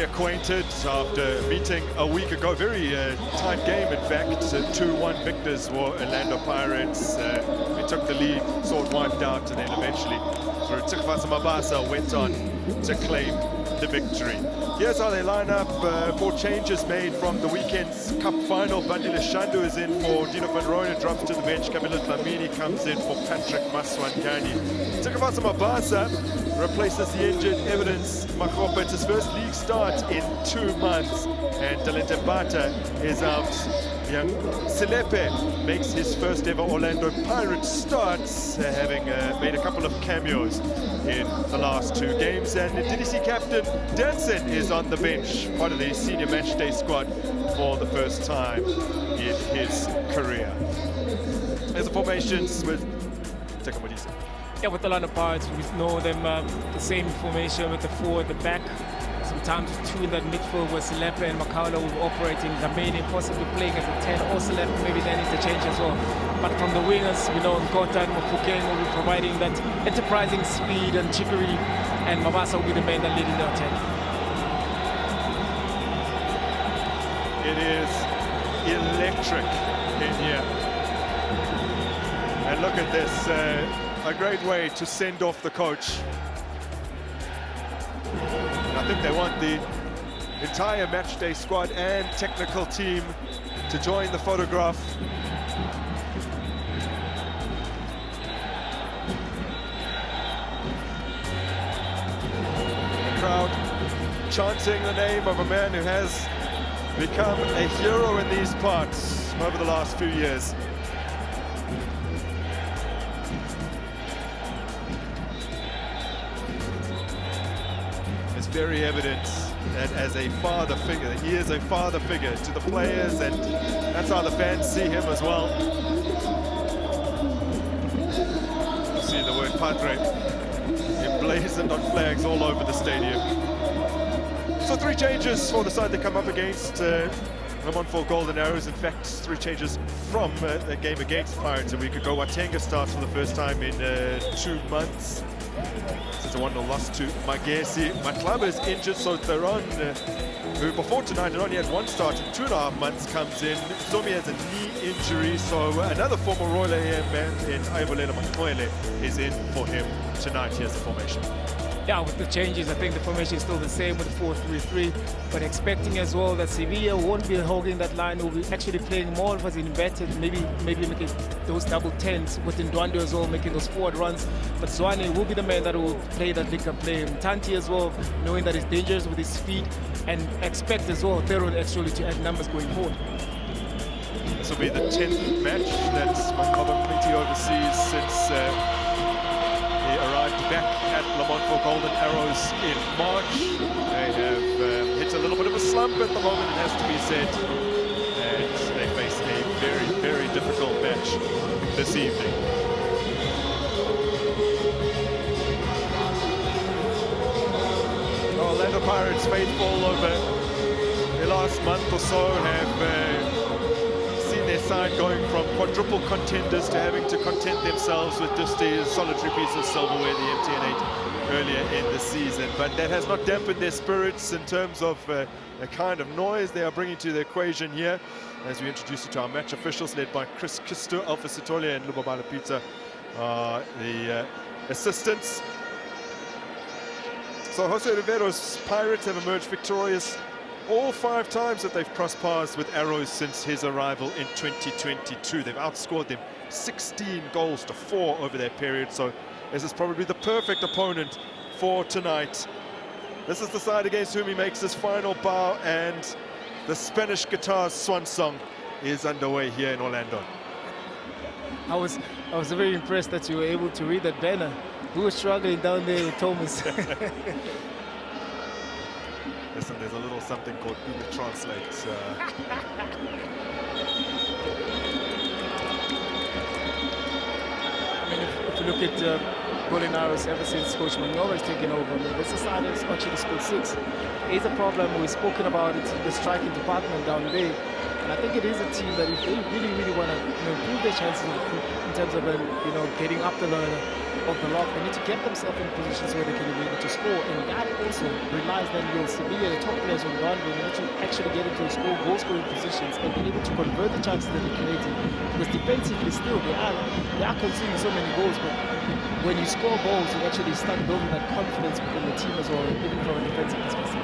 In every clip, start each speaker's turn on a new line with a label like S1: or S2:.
S1: reacquainted after meeting a week ago. Very tight game, in fact. 2-1 victors for Orlando Pirates. We took the lead, saw it wiped out, and then eventually Tsikvasa Mabasa went on to claim the victory. Here's how they line up. 4 changes made from the weekend's cup final. Bandile Shandu is in for Dino van Rooyen, drops to the bench. Camilo Dlamini comes in for Patrick Maswangani. Tsikvasa Mabasa replaces the injured Evidence Makgopa. It's his first league start in 2 months. And Talente Bata is out. Young Silepe makes his first ever Orlando Pirates starts, having made a couple of cameos in the last 2 games. And the DDC captain Danson is on the bench, part of the senior matchday squad for the first time in his career. There's the formations with Takamodisa.
S2: Yeah, with the Orlando Pirates, we know them the same formation with the 4 at the back. Sometimes 2 in that midfield where Silepe and Makaula will be operating. Zamani possibly playing as a 10 or Silepe, maybe then interchange as well. But from the wingers, we know Nkota and Mofokeng will be providing that enterprising speed, and Chikuri and Mabasa will be the men that leading the attack.
S1: It is electric in here. And look at this, a great way to send off the coach. I think they want the entire matchday squad and technical team to join the photograph. The crowd chanting the name of a man who has become a hero in these parts over the last few years. Very evident that as a father figure, he is a father figure to the players, and that's how the fans see him as well. You see the word Padre emblazoned on flags all over the stadium. So 3 changes for the side they come up against. Lamontville Golden Arrows, in fact, 3 changes from a game against Pirates a week ago. Watenga starts for the first time in 2 months. It's a 1-0 loss to Magesi. Matlaba is injured, so Theron, who before tonight had only had 1 start in 2.5 months, comes in. Somi has a knee injury, so another former Royal AM man in Aibolela Makwele is in for him tonight. Here's the formation.
S2: Yeah, with the changes, I think the formation is still the same with 4-3-3, but expecting as well that Sevilla won't be holding that line, will be actually playing more of as inverted, maybe making those double 10s with Ndwando as well, making those forward runs. But Zwane will be the man that will play that link-up play. Tanti as well, knowing that he's dangerous with his speed, and expect as well Theron actually to add numbers going forward.
S1: This will be the 10th match that Makgopa Mpliti oversees since he arrived back at Lamontville Golden Arrows in March. They have hit a little bit of a slump at the moment, it has to be said. And they face a very, very difficult match this evening. Orlando Pirates, faithful over the last month or so, have seen their side going from quadruple contenders to having to content themselves with just a solitary piece of silverware, the MTN8, earlier in the season. But that has not dampened their spirits in terms of the kind of noise they are bringing to the equation here. As we introduce you to our match officials, led by Chris Kisto, Alpha Sitolia, and Lubabala Pizza, the assistants. So Jose Rivero's Pirates have emerged victorious all 5 times that they've crossed paths with Arrows since his arrival in 2022. They've outscored them 16 goals to 4 over that period, so this is probably the perfect opponent for tonight. This is the side against whom he makes his final bow, and the Spanish guitar's swan song is underway here in Orlando.
S2: I was very impressed that you were able to read that banner. We were struggling down there with Thomas.
S1: Listen, there's a little something called Google Translate.
S2: I mean, if you look at Golden Arrows ever since Coach Manova has taken over, I mean, this is side has actually scored 6. It's a problem. We've spoken about it, the striking department down there. And I think it is a team that if they really, really want to improve their chances in terms of getting up the ladder, of the lock. They need to get themselves in positions where they can be able to score, and that also relies then on Sevilla, the top players on ground, they need to actually get into goal-scoring positions and be able to convert the chances that they're creating. Because defensively still, they are consuming so many goals, but when you score goals, you actually start building that confidence within the team as well, even from a defensive perspective.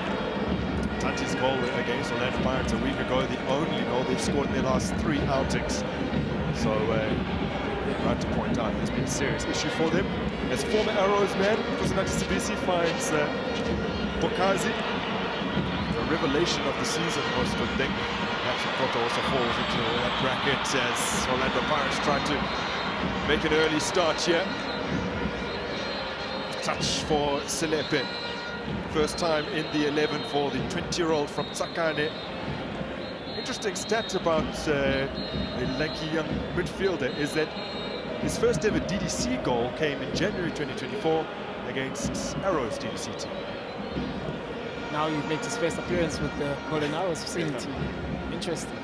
S1: Tanti's goal against Orlando Pirates a week ago, the only goal they've scored in their last 3 outings. So, right to point out, there's been a serious issue for them. As former Arrows man, Kusanati Sibisi finds Bokazi, the revelation of the season, most would think. Patrick Cotto also falls into that bracket as Orlando Pirates try to make an early start here. Touch for Selepe. First time in the 11 for the 20-year-old from Tsakane. Interesting stat about the lanky young midfielder is that his first ever DDC goal came in January 2024 against Arrows DDC team.
S2: Now he makes his first appearance with the Golden Arrows senior team. Interesting.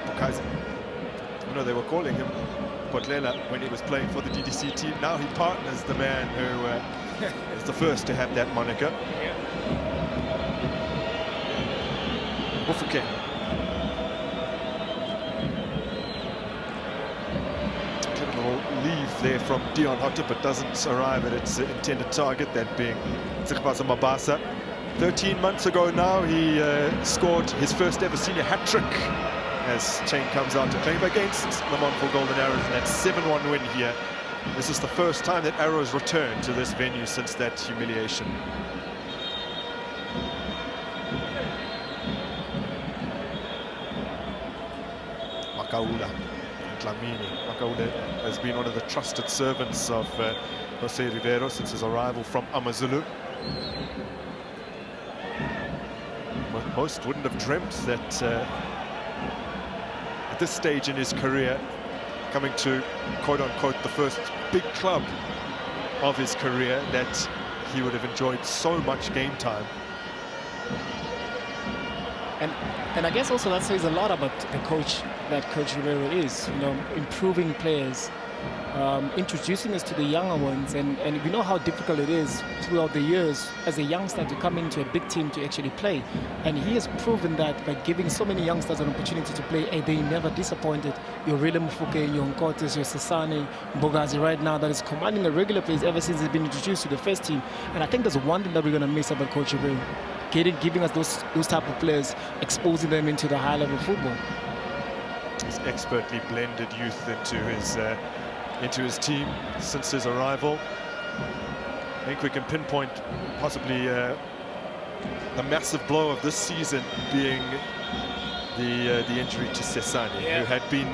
S1: Bokazi. You know, they were calling him Potlela when he was playing for the DDC team. Now he partners the man who is the first to have that moniker. Ufuke. Clever little leave there from Dion Hotter, but doesn't arrive at its intended target, that being Zikbaza Mabasa. 13 months ago now, he scored his first ever senior hat-trick as Chain comes out to claim against Lamontville Golden Arrows in that 7-1 win here. This is the first time that Arrows returned to this venue since that humiliation. Makaula and Dlamini. Makaula has been one of the trusted servants of Jose Rivero since his arrival from Amazulu. Most wouldn't have dreamt that at this stage in his career, coming to quote-unquote the first big club of his career, that he would have enjoyed so much game time.
S2: And I guess also that says a lot about the coach that Coach Rivero is, you know, improving players, introducing us to the younger ones, and we know how difficult it is throughout the years as a youngster to come into a big team to actually play. And he has proven that by giving so many youngsters an opportunity to play, and they never disappointed. Your Rele Mufuke, your Nkotes, your Sasani, Bogazi right now that is commanding a regular place ever since he's been introduced to the first team. And I think there's one thing that we're going to miss about Coach Rivero. Giving us those type of players, exposing them into the high-level football.
S1: He's expertly blended youth into his team since his arrival. I think we can pinpoint possibly the massive blow of this season being the injury to Sesani, who had been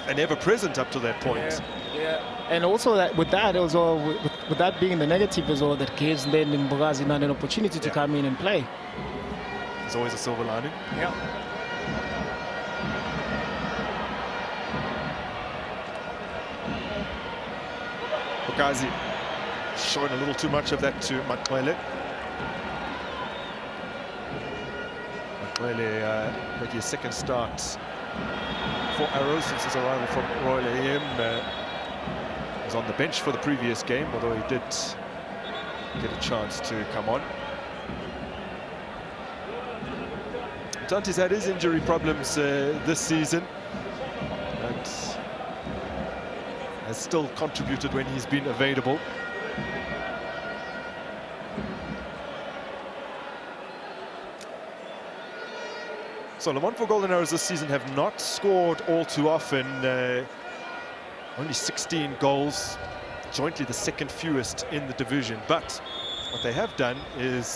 S1: an ever-present up to that point.
S2: Yeah. And also that with that being the negative as well, that gives then Mbogazi an opportunity to come in and play.
S1: There's always a silver lining.
S2: Yeah.
S1: Bokazi showing a little too much of that to Makwele. Makwele making his second start for Arrows since his arrival from Royal AM. Was on the bench for the previous game, although he did get a chance to come on. Dante's had his injury problems this season and has still contributed when he's been available. So Lamontville Golden Arrows this season have not scored all too often. Only 16 goals, jointly the second fewest in the division. But what they have done is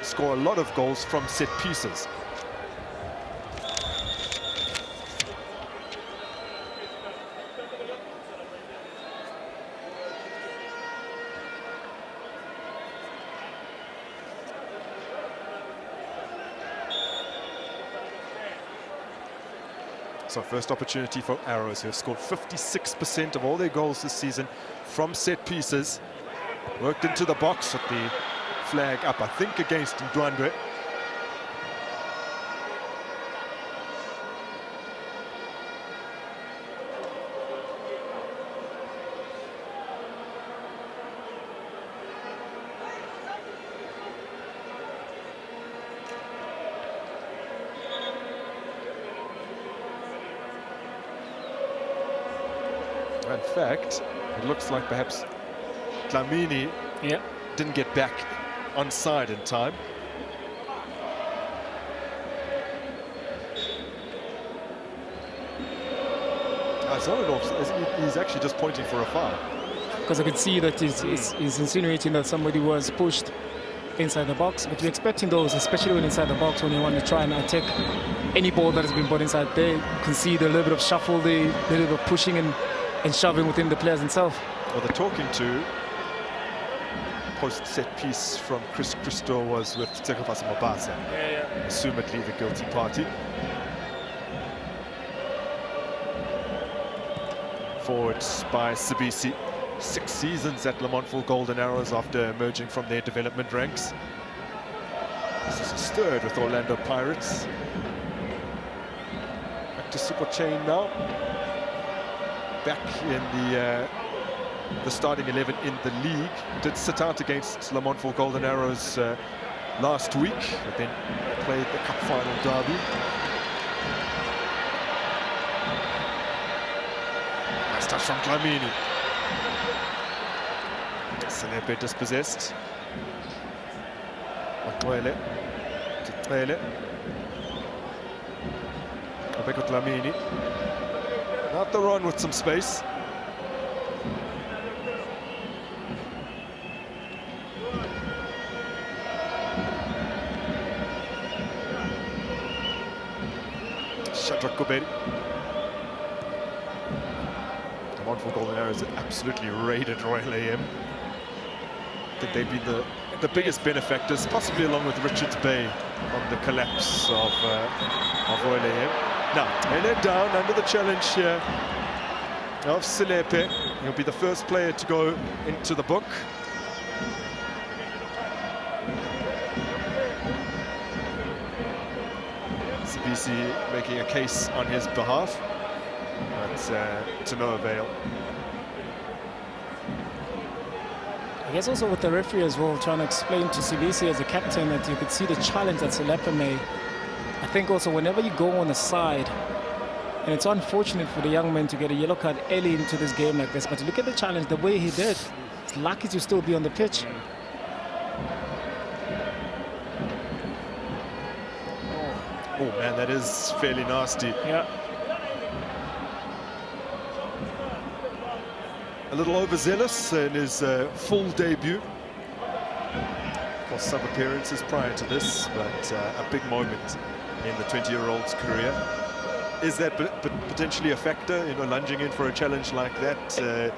S1: score a lot of goals from set pieces. So first opportunity for Arrows, who have scored 56% of all their goals this season from set pieces. Worked into the box with the flag up, I think, against Ndwandwe. In fact, it looks like perhaps Dlamini didn't get back on side in time. He's actually just pointing for a foul.
S2: Because I could see that he's insinuating that somebody was pushed inside the box. But you're expecting those, especially when inside the box, when you want to try and attack any ball that has been brought inside there. You can see the little bit of shuffle, the little bit of pushing and shoving within the players themselves.
S1: Well, the talking to post-set piece from Chris Christo was with Tsekopasa Mabasa, assumedly the guilty party. Forwards by Sibisi. 6 seasons at Lamontville Golden Arrows after emerging from their development ranks. This is his third with Orlando Pirates. Back to Super Chain now. Back in the starting 11 in the league. Did sit out against Lamontville Golden Arrows last week, but then played the cup final derby. Nice touch from Dlamini. Selepe dispossessed. Makwele to Tele. Rebecca Dlamini. Out the run with some space. Shadrach Koberi. Lamontville Golden Arrows have absolutely raided Royal AM. I think they've been the biggest benefactors, possibly along with Richards Bay, on the collapse of Royal AM. Now, Ele down under the challenge here of Selepe. He'll be the first player to go into the book. Sibisi making a case on his behalf, but to no avail.
S2: I guess also with the referee as well, trying to explain to Sibisi as a captain that you could see the challenge that Selepe made. I think also whenever you go on the side, and it's unfortunate for the young man to get a yellow card early into this game like this, but look at the challenge, the way he did. It's lucky to still be on the pitch.
S1: Oh man, that is fairly nasty.
S2: Yeah.
S1: A little overzealous in his full debut. Of course, some appearances prior to this, but a big moment in the 20-year-old's career. Is that potentially a factor, lunging in for a challenge like that?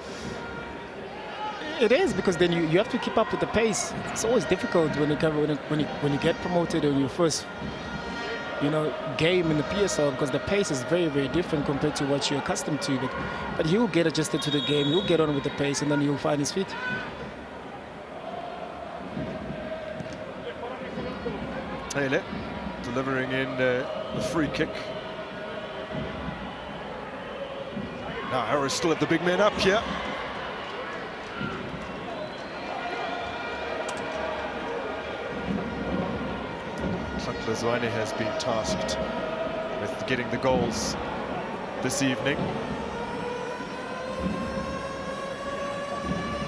S2: It is, because then you have to keep up with the pace. It's always difficult when you get promoted in your first game in the PSL, because the pace is very, very different compared to what you're accustomed to. But he'll get adjusted to the game, he'll get on with the pace, and then he'll find his feet.
S1: Hele delivering in the free kick. Now Harris still at the big man up here. Zwane has been tasked with getting the goals this evening.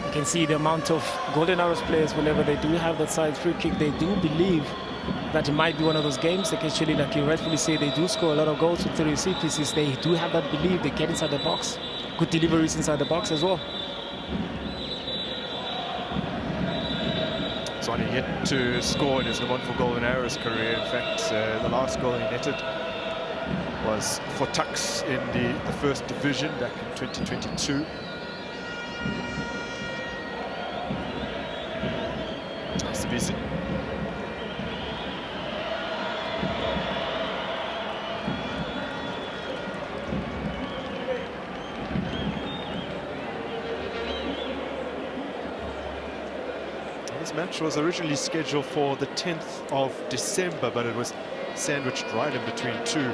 S2: You can see the amount of Golden Arrows players, whenever they do have that side free kick, they do believe that it might be one of those games. Like actually, like you rightfully say, they do score a lot of goals with the receive pieces. They do have that belief. They get inside the box. Good deliveries inside the box as well.
S1: Zwane yet to score in his Lamontville Golden Arrows career. In fact, the last goal he netted was for Tuks in the first division back in 2022. Sibisi. This match was originally scheduled for the 10th of December, but it was sandwiched right in between two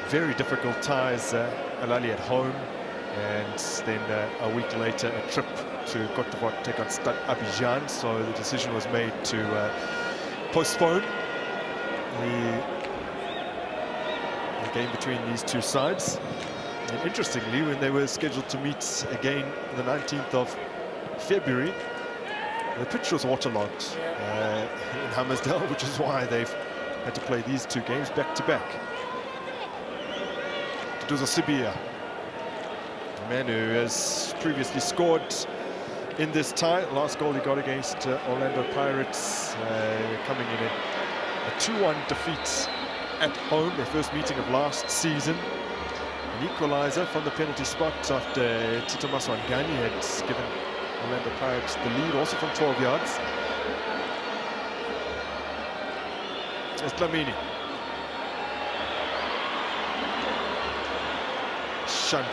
S1: very difficult ties. Alali at home, and then a week later a trip to Côte d'Ivoire to take on Stade Abidjan. So the decision was made to postpone the game between these two sides. And interestingly, when they were scheduled to meet again on the 19th of February, the pitch was waterlogged in Hammersdale, which is why they've had to play these two games back to back. It was a Sibia, a man who has previously scored in this tie. Last goal he got against Orlando Pirates, coming in a 2-1 defeat at home, their first meeting of last season. An equaliser from the penalty spot after Tito Maswangani had given Orlando Pirates the lead, also from 12 yards. It's Dlamini. Shan.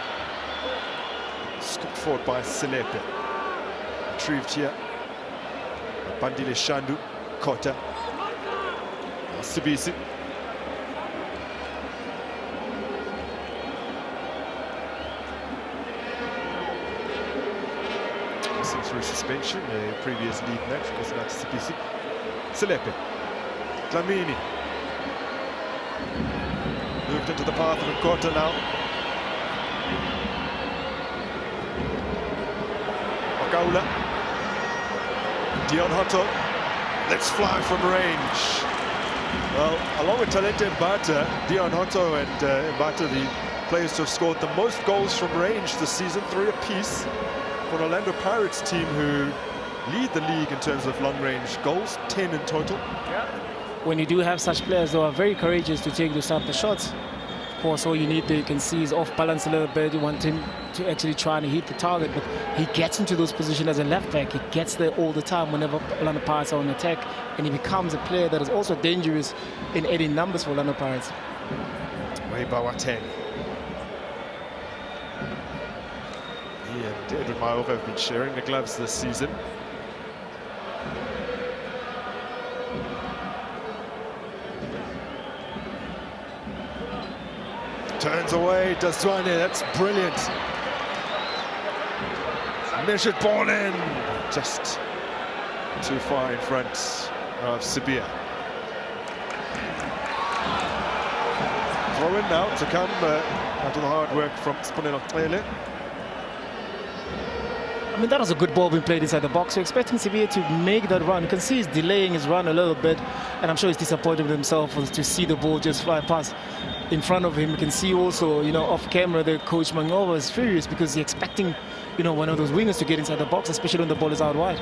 S1: Scooped forward by Selepe. Retrieved here. Bandile Shandu. Kota. Sibisi. Through suspension, a previous league match was not Sibisi. Selepe. Dlamini. Moved into the path of Nkota now. Okaula. Dion Hotto. Let's fly from range. Well, along with Talente Mbata, Dion Hotto and Mbata, the players to have scored the most goals from range this season, 3 apiece. For an Orlando Pirates team who lead the league in terms of long-range goals, 10 in total.
S2: Yeah. When you do have such players who are very courageous to take those type of shots, of course, all you need there, you can see, is off balance a little bit. You want him to actually try and hit the target, but he gets into those positions as a left back. He gets there all the time whenever Orlando Pirates are on attack, and he becomes a player that is also dangerous in adding numbers for Orlando Pirates.
S1: Webawateng. He and Edwin Maova have been sharing the gloves this season. Turns away, Daswane, that's brilliant. Measured ball in, just too far in front of Sibia. Throw in now to come after the hard work from Sponelo Tlele.
S2: I mean, that was a good ball being played inside the box. You're expecting Sibia to make that run. You can see he's delaying his run a little bit, and I'm sure he's disappointed with himself to see the ball just fly past in front of him. You can see also, you know, off camera, the coach Mangova is furious because he's expecting, you know, one of those wingers to get inside the box, especially when the ball is out wide.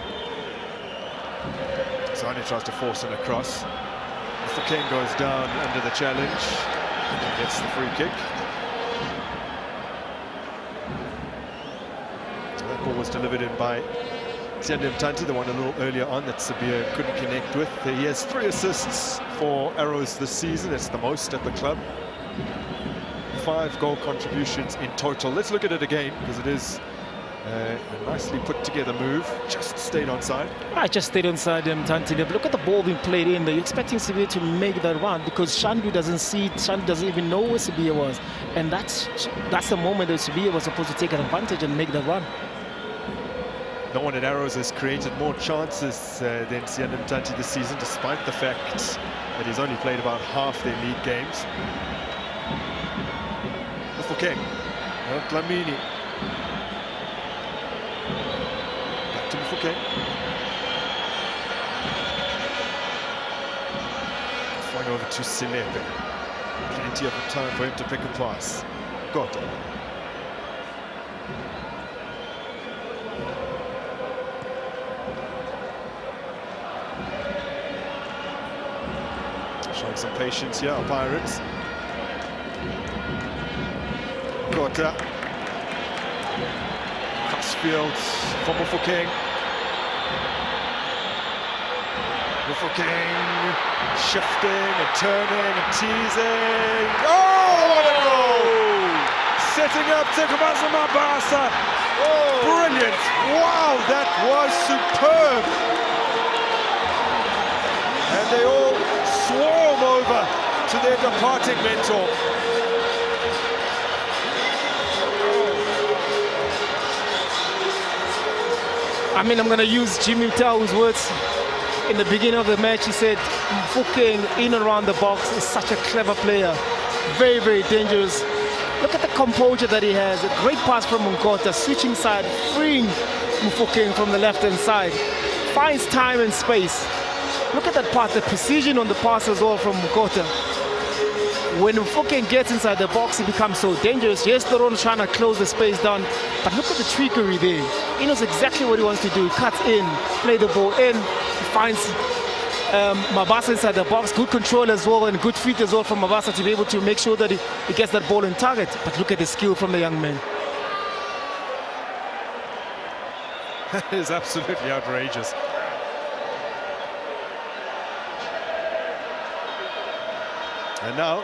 S1: Zane tries to force it across. Mr. King goes down under the challenge and gets the free kick. That ball was delivered in by Siande Mtanti, the one a little earlier on that Sibia couldn't connect with. He has 3 assists for Arrows this season. It's the most at the club. 5 goal contributions in total. Let's look at it again, because it is a nicely put together move. Just stayed onside.
S2: I just stayed onside Mtanti. Look at the ball being played in there. You're expecting Sibia to make that run because Shandu doesn't see it. Shandu doesn't even know where Sibia was. And that's the moment that Sibia was supposed to take an advantage and make that run.
S1: No one at Arrows has created more chances than Siande Mtanti this season, despite the fact that he's only played about half their league games. Mufokeng, Dlamini. Back to Mufokeng. Flying over to Selepe. Plenty of time for him to pick a pass. Got it. Showing some patience here, our Pirates. Kota. Crossfield for Mufokeng. Mufokeng shifting and turning and teasing. Oh, what a goal! Setting up Tekubasa Mabasa. Brilliant! Wow, that was superb! And they all swarm over to their departing mentor.
S2: I mean, I'm going to use Jimmy Tau's words. In the beginning of the match, he said, Mufokeng in and around the box is such a clever player. Very, very dangerous. Look at the composure that he has. A great pass from Mkota, switching side, freeing Mufokeng from the left-hand side. Finds time and space. Look at that pass, the precision on the pass as well from Mkota. When Mufokeng gets inside the box, he becomes so dangerous. Yes, Thoron trying to close the space down, but look at the trickery there. He knows exactly what he wants to do. He cuts in, play the ball in, finds Mabasa inside the box. Good control as well and good feet as well from Mabasa to be able to make sure that he gets that ball in target. But look at the skill from the young man.
S1: That is absolutely outrageous. And now,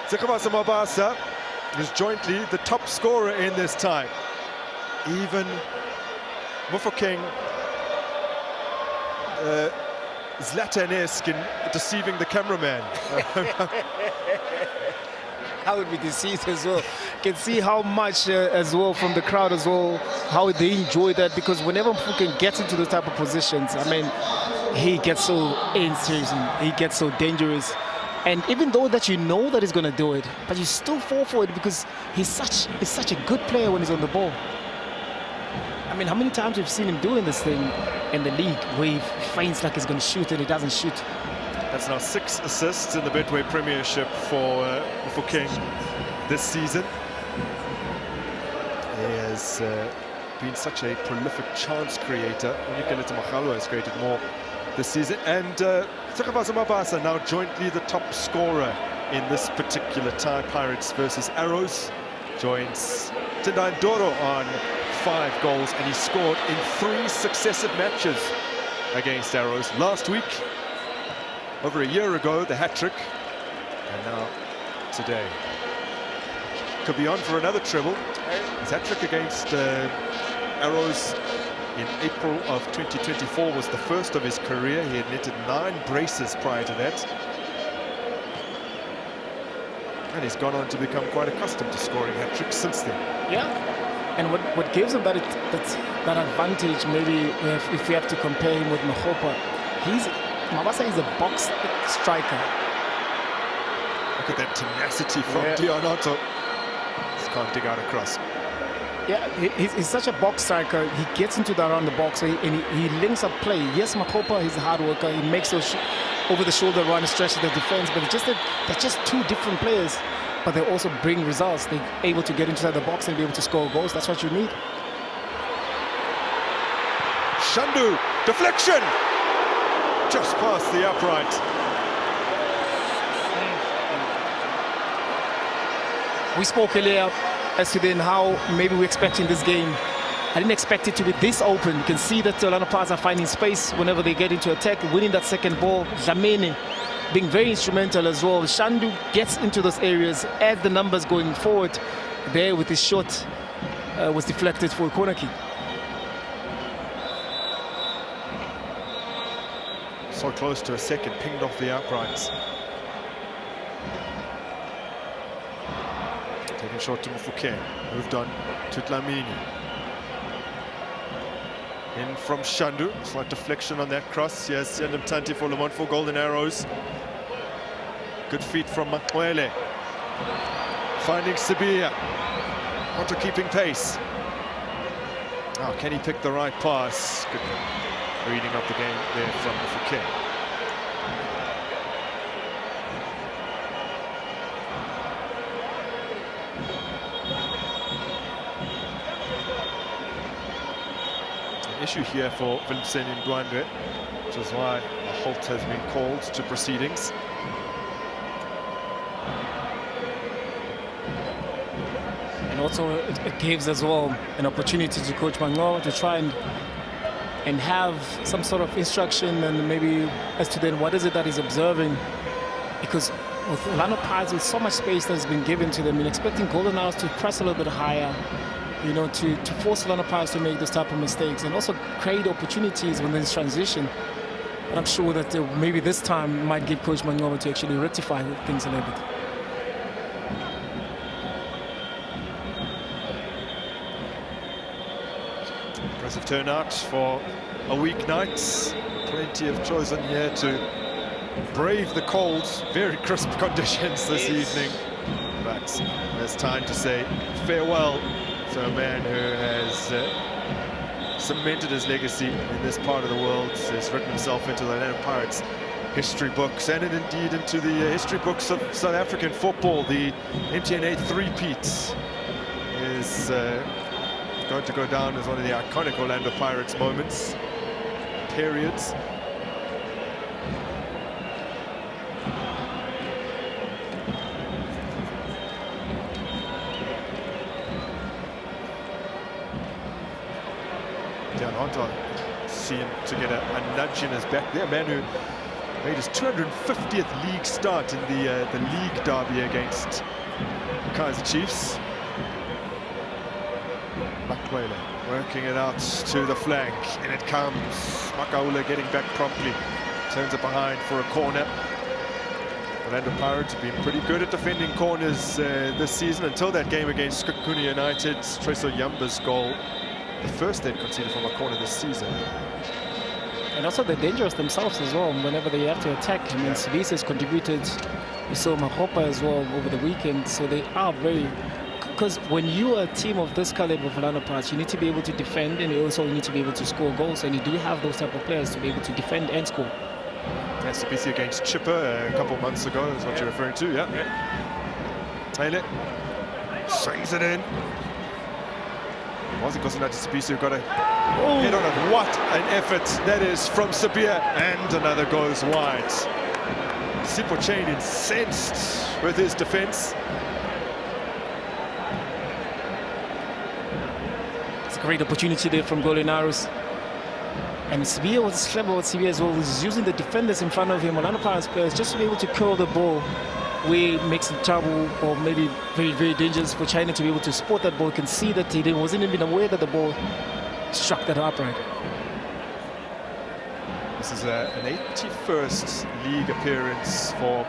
S1: Zikhawasa Mabasa is jointly the top scorer in this tie. Even Mufokeng Zlatan-esque in deceiving the cameraman.
S2: I would be deceived as well. Can see how much as well from the crowd as well, how they enjoy that, because whenever Mufokeng gets into those type of positions, I mean, he gets so intense, he gets so dangerous. And even though that you know that he's going to do it, but you still fall for it because he's such a good player when he's on the ball. I mean, how many times we've seen him doing this thing in the league where he feigns like he's going to shoot and he doesn't shoot.
S1: That's now 6 assists in the Betway Premiership for King this season. He has been such a prolific chance creator. Onikeleta Magalo has created more this season. And Zikhawasa Mabasa now jointly the top scorer in this particular tie. Pirates versus Arrows joins Tendai Ndoro on 5 goals, and he scored in 3 successive matches against Arrows. Last week, over a year ago, the hat-trick, and now today. Could be on for another treble. His hat-trick against Arrows in April of 2024 was the first of his career. He had netted 9 braces prior to that. And he's gone on to become quite accustomed to scoring hat-tricks since then.
S2: Yeah, and what gives him that advantage, maybe if we have to compare him with Mahopa, Mabasa is a box striker.
S1: Look at that tenacity from Dion Otto. Just can't dig out a cross.
S2: Yeah, he's such a box striker. He gets into that around the box and he links up play. Yes, Makopa, he's a hard worker. He makes those over-the-shoulder run, stretches the defense, but they're just 2 different players. But they also bring results. They're able to get inside the box and be able to score goals. That's what you need.
S1: Shandu, deflection! Just past the upright.
S2: We spoke earlier as to then how maybe we're expecting this game. I didn't expect it to be this open. You can see that Orlando Pirates are finding space whenever they get into attack, winning that second ball. Dlamini being very instrumental as well. Shandu gets into those areas, adds the numbers going forward. There with his shot was deflected for a corner kick.
S1: So close to a second, pinged off the uprights. Taking short to Mufokeng, moved on to Dlamini. In from Shandu, slight deflection on that cross. Yes, Yandam Tanti for Lamontville Golden Arrows. Good feet from Makwele. Finding Sibiya. Otto keeping pace. Oh, can he pick the right pass? Good reading of the game there from Mufokeng. Issue here for Vincent Ndwandwe, which is why a halt has been called to proceedings.
S2: And also it gives as well an opportunity to Coach Mango to try and have some sort of instruction and maybe as to then what is it that he's observing, because with Orlando Pirates with so much space that's been given to them, and expecting Golden Arrows to press a little bit higher, you know, to force Orlando Pirates to make those type of mistakes and also create opportunities when there's transition. But I'm sure that maybe this time might give Coach Mangoba to actually rectify things a little bit.
S1: Impressive turnout for a weeknight. Plenty of choice on here to brave the cold, very crisp conditions this evening. But it's time to say farewell to a man who has cemented his legacy in this part of the world, has written himself into the Orlando Pirates history books, and indeed into the history books of South African football. The MTN 8 three-peat is going to go down as one of the iconic Orlando Pirates moments, periods. Deon Hunter seemed to get a nudge in his back there, man who made his 250th league start in the league derby against Kaizer Chiefs. Makwele working it out to the flank, and it comes. Makaula getting back promptly, turns it behind for a corner. Orlando Pirates have been pretty good at defending corners this season until that game against Skukuni United. Treso Yamba's goal, the first they'd conceded from a corner this season.
S2: And also they're dangerous themselves as well whenever they have to attack. I mean, Sibisi has contributed. We saw Mahopa as well over the weekend. So they are very... Because when you are a team of this caliber of Orlando Pirates, you need to be able to defend, and you also need to be able to score goals. And you do have those type of players to be able to defend and score.
S1: Yeah, Sibisi against Chipper a couple of months ago is what you're referring to, yeah. Taylor swings it in. Wasn't Kosinati Sibisi who got a head on it. What an effort that is from Sabia, and another goes wide. Sipho Chain incensed with his defense.
S2: It's a great opportunity there from Golinarus. And Sabia was clever with Sabia as well. He's using the defenders in front of him, Orlando Pirates players, just to be able to curl the ball where it makes it trouble or maybe very, very dangerous for China to be able to spot that ball. You can see that he wasn't even aware that the ball struck that upright.
S1: This is an 81st league appearance for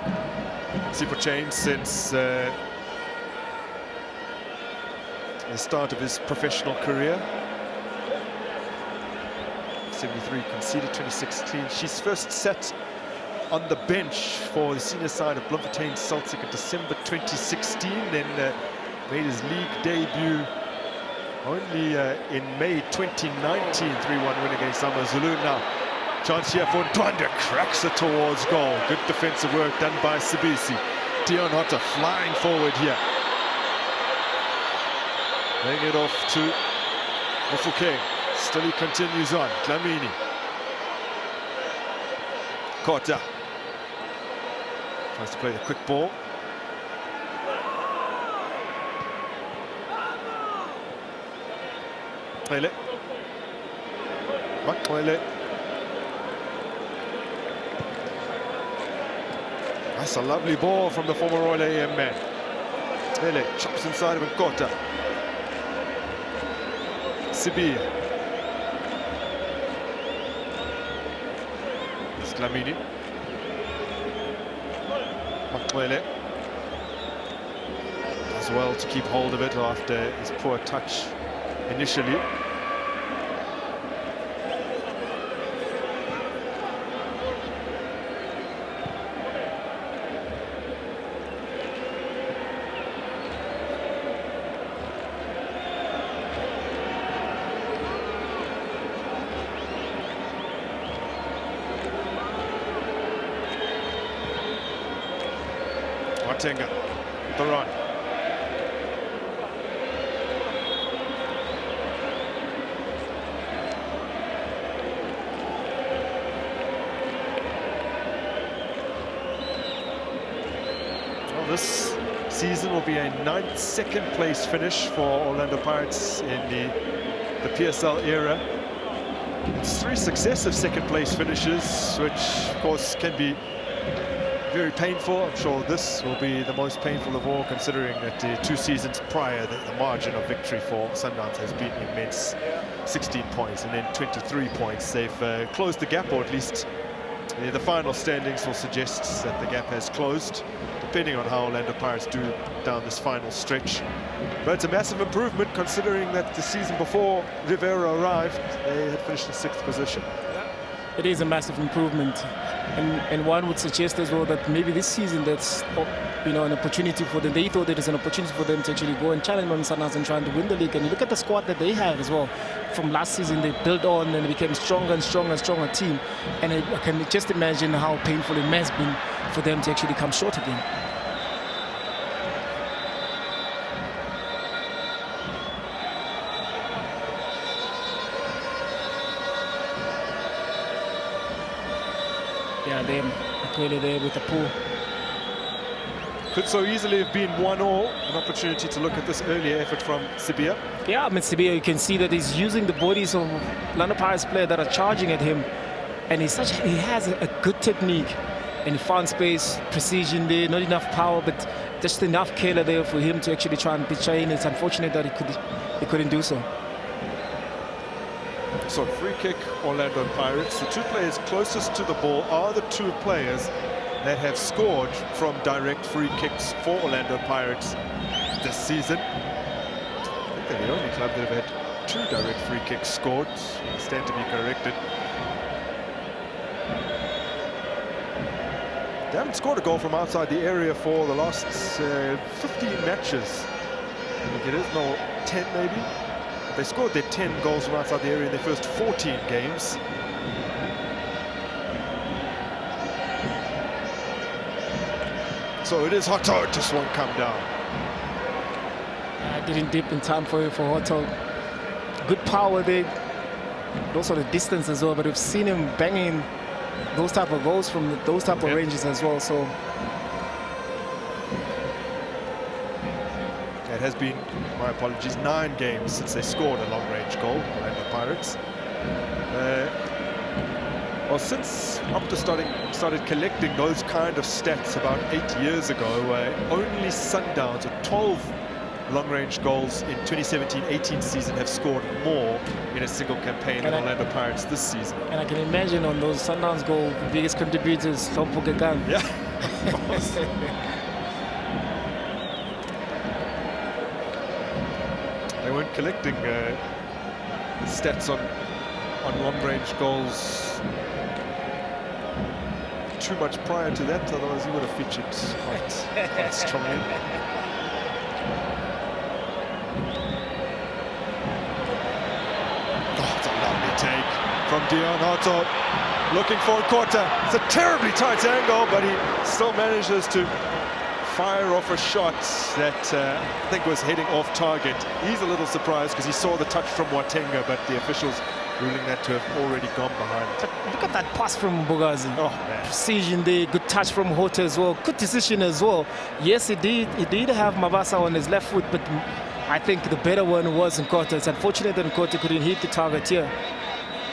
S1: Sipho Chain since the start of his professional career. 73 conceded, 2016. She's first sat on the bench for the senior side of Bloemfontein Celtic in December 2016, then made his league debut only in May 2019, 3-1 win against AmaZulu. Now, chance here for Ndwanda, cracks it towards goal. Good defensive work done by Sibisi. Deon Hunter flying forward here. Laying it off to Mufokeng. Still he continues on. Dlamini. Kota. Tries to play the quick ball. Makwele. Makwele. That's a lovely ball from the former Royal AM man. Ele chops inside of Nkota. Sibia. Dlamini. Makwele does well to keep hold of it after his poor touch initially. Tenga, the run. Well, this season will be a 9th second place finish for Orlando Pirates in the PSL era. It's 3 successive second place finishes, which of course can be very painful. I'm sure this will be the most painful of all, considering that the 2 seasons prior, the margin of victory for Sundowns has been immense. 16 points and then 23 points. They've closed the gap, or at least the final standings will suggest that the gap has closed, depending on how Orlando Pirates do down this final stretch. But it's a massive improvement, considering that the season before Rivera arrived, they had finished in 6th position.
S2: It is a massive improvement. And one would suggest as well that maybe this season that's you know, an opportunity for them. They thought it was an opportunity for them to actually go and challenge on Sundowns and trying to win the league. And you look at the squad that they have as well. From last season, they built on and became stronger and stronger and stronger team. And I can just imagine how painful it has been for them to actually come short again. Yeah, they're clearly there with the pool.
S1: Could so easily have been 1-1. An opportunity to look at this earlier effort from Sibia.
S2: Yeah, I mean, Sibia, you can see that he's using the bodies of Orlando Pirates players that are charging at him. And he has a good technique. And he found space, precision there, not enough power, but just enough killer there for him to actually try and pitch in. It's unfortunate that he couldn't do so.
S1: So free kick, Orlando Pirates. The two players closest to the ball are the two players that have scored from direct free kicks for Orlando Pirates this season. I think they're the only club that have had 2 direct free kicks scored. Stand to be corrected. They haven't scored a goal from outside the area for the last 15 matches. I think it is, no, 10 maybe. They scored their 10 goals from outside the area in their first 14 games. So it is Hotto, just won't come down.
S2: Didn't dip in time for Hotto. Good power there, but also the distance as well. But we've seen him banging those type of goals from those type of ranges as well. So
S1: it has been, my apologies, 9 games since they scored a long-range goal, Orlando Pirates. Well, since Opta started collecting those kind of stats about 8 years ago, only Sundowns with 12 long-range goals in 2017-18 season have scored more in a single campaign than Orlando Pirates this season.
S2: And I can imagine on those Sundowns goals, the biggest contributors, Lompo Gagan.
S1: Yeah, of course. They weren't collecting stats on long-range goals too much prior to that, otherwise he would have featured quite strongly. Oh, it's a lovely take from Dion Hotto, looking for a quarter. It's a terribly tight angle, but he still manages to fire off a shot that I think was heading off target. He's a little surprised because he saw the touch from Watenga, but the officials ruling that to have already gone behind.
S2: But look at that pass from Bogazi.
S1: Oh, man.
S2: Precision there, good touch from Hotto as well. Good decision as well. Yes, he did have Mabasa on his left foot, but I think the better one was Nkota. It's unfortunate that Nkota couldn't hit the target here.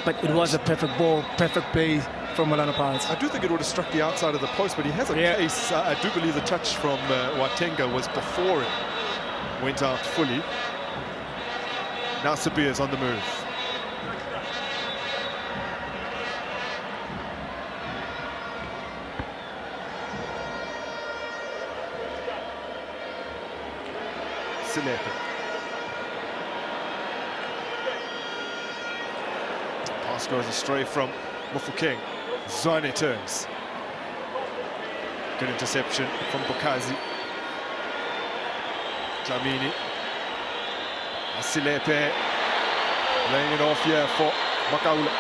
S2: But it was a perfect ball, perfect play from Orlando Pirates.
S1: I do think it would have struck the outside of the post, but he has a case. I do believe the touch from Watenga was before it went out fully. Now Sibia is on the move. Silepe. Pass goes astray from Mufokeng. Zwane turns. Good interception from Bokazi. Dlamini. Silepe laying it off here for Makaula.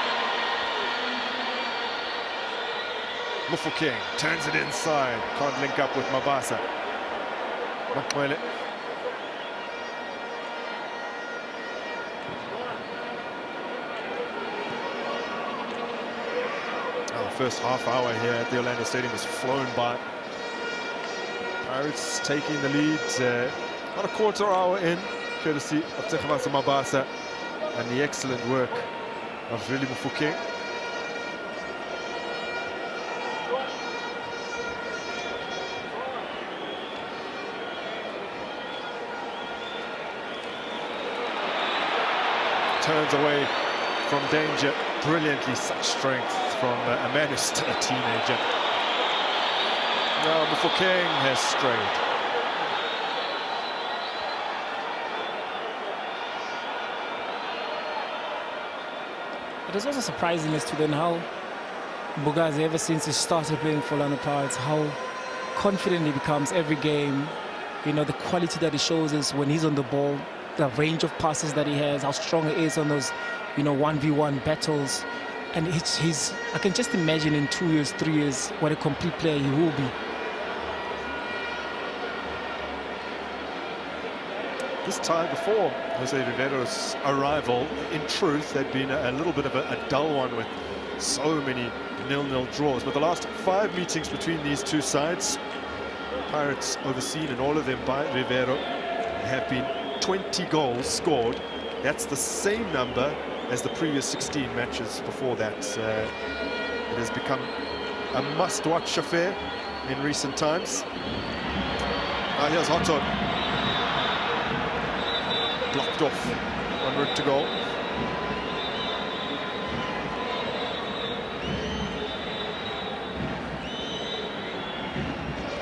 S1: Mufokeng turns it inside. Can't link up with Mabasa. Makwele. First half hour here at the Orlando Stadium has flown by. Pirates taking the lead about a quarter hour in, courtesy of Tekhabasa Mabasa and the excellent work of Really Mufokeng. Turns away from danger brilliantly, such strength from a man who's still a teenager. Now Mufokeng has strayed.
S2: It is also surprising as to then how Bogazi, ever since he started playing for Orlando Pirates, how confident he becomes every game. You know, the quality that he shows is when he's on the ball, the range of passes that he has, how strong he is on those, you know, 1v1 battles. And I can just imagine in 2 years, 3 years, what a complete player he will be.
S1: This time before Jose Rivero's arrival, in truth, there'd been a little bit of a dull one with so many nil-nil draws. But the last 5 meetings between these two sides, Pirates overseen, and all of them by Rivero, have been 20 goals scored. That's the same number as the previous 16 matches before that. It has become a must-watch affair in recent times. Here's Hotto. Blocked off en route to goal.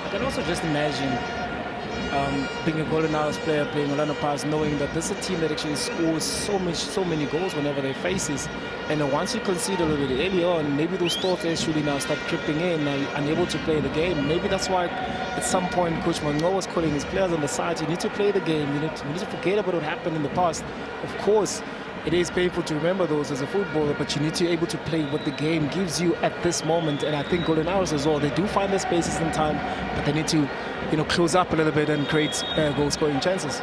S2: I can also just imagine being a Golden Arrows player, playing Orlando Pirates, knowing that this is a team that actually scores so many goals whenever they face it. And once you concede a little bit early on, maybe those thoughts actually now start creeping in, unable to play the game. Maybe that's why at some point Coach Monroe was calling his players on the side, you need to play the game, you need to forget about what happened in the past. Of course, it is painful to remember those as a footballer, but you need to be able to play what the game gives you at this moment. And I think Golden Arrows as well, they do find their spaces in time, but they need to, you know, close up a little bit and create goal-scoring chances.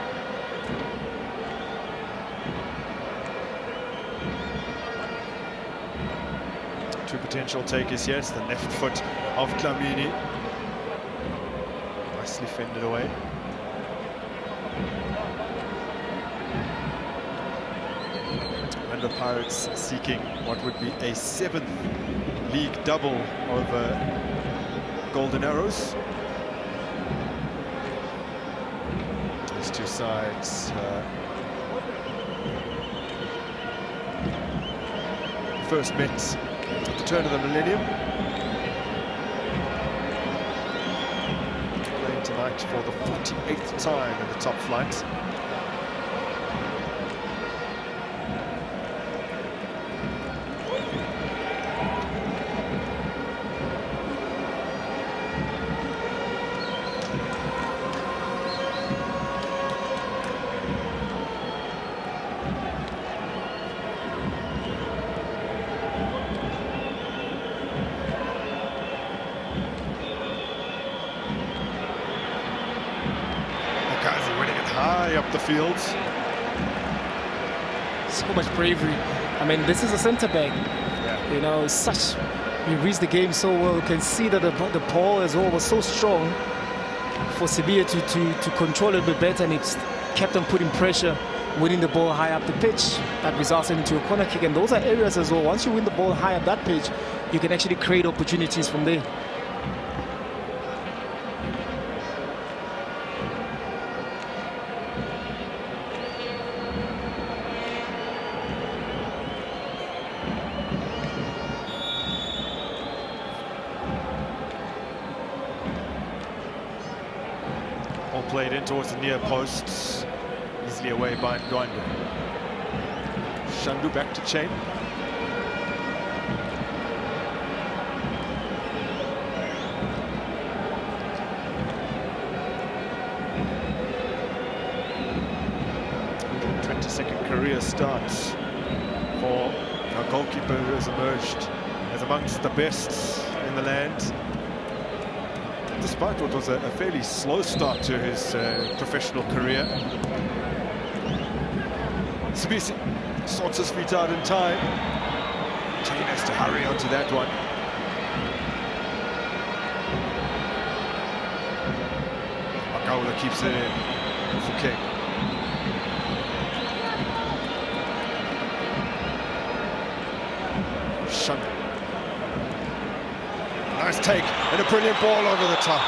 S1: Two potential takers, yes, the left foot of Dlamini. Nicely fended away. And the Pirates seeking what would be a 7th league double over Golden Arrows. These two sides first met at the turn of the millennium. Playing tonight for the 48th time in the top flight. High up the field.
S2: So much bravery. I mean, this is a centre back.
S1: Yeah.
S2: You know, he reads the game so well. You can see that the ball as well was so strong for Sibiya to control it a bit better, and it's kept on putting pressure, winning the ball high up the pitch. That resulted into a corner kick, and those are areas as well. Once you win the ball high up that pitch, you can actually create opportunities from there.
S1: All played in towards the near posts, easily away by Ndwandwe. Shandu back to Chain. Second career start for a goalkeeper who has emerged as amongst the best in the land, despite what was a fairly slow start to his professional career. Sibisi sorts his feet out in time. Chain has to hurry onto that one. Makaula keeps it in for King. Nice take and a brilliant ball over the top,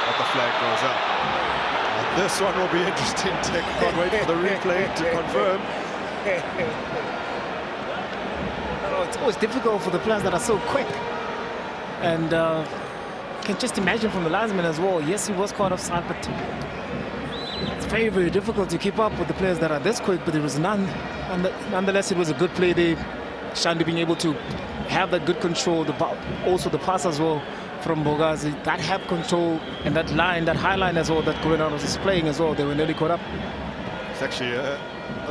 S1: but the flag goes up. And this one will be interesting. Tech can't wait for the replay to confirm.
S2: It's always difficult for the players that are so quick, and can just imagine from the linesman as well. Yes, he was caught offside, but it's very, very difficult to keep up with the players that are this quick. But there was none, and nonetheless, it was a good play there. Shandu being able to have that good control, also the pass as well, from Bogazi. That help control and that line, that high line as well that Coronado was playing as well, they were nearly caught up.
S1: It's actually a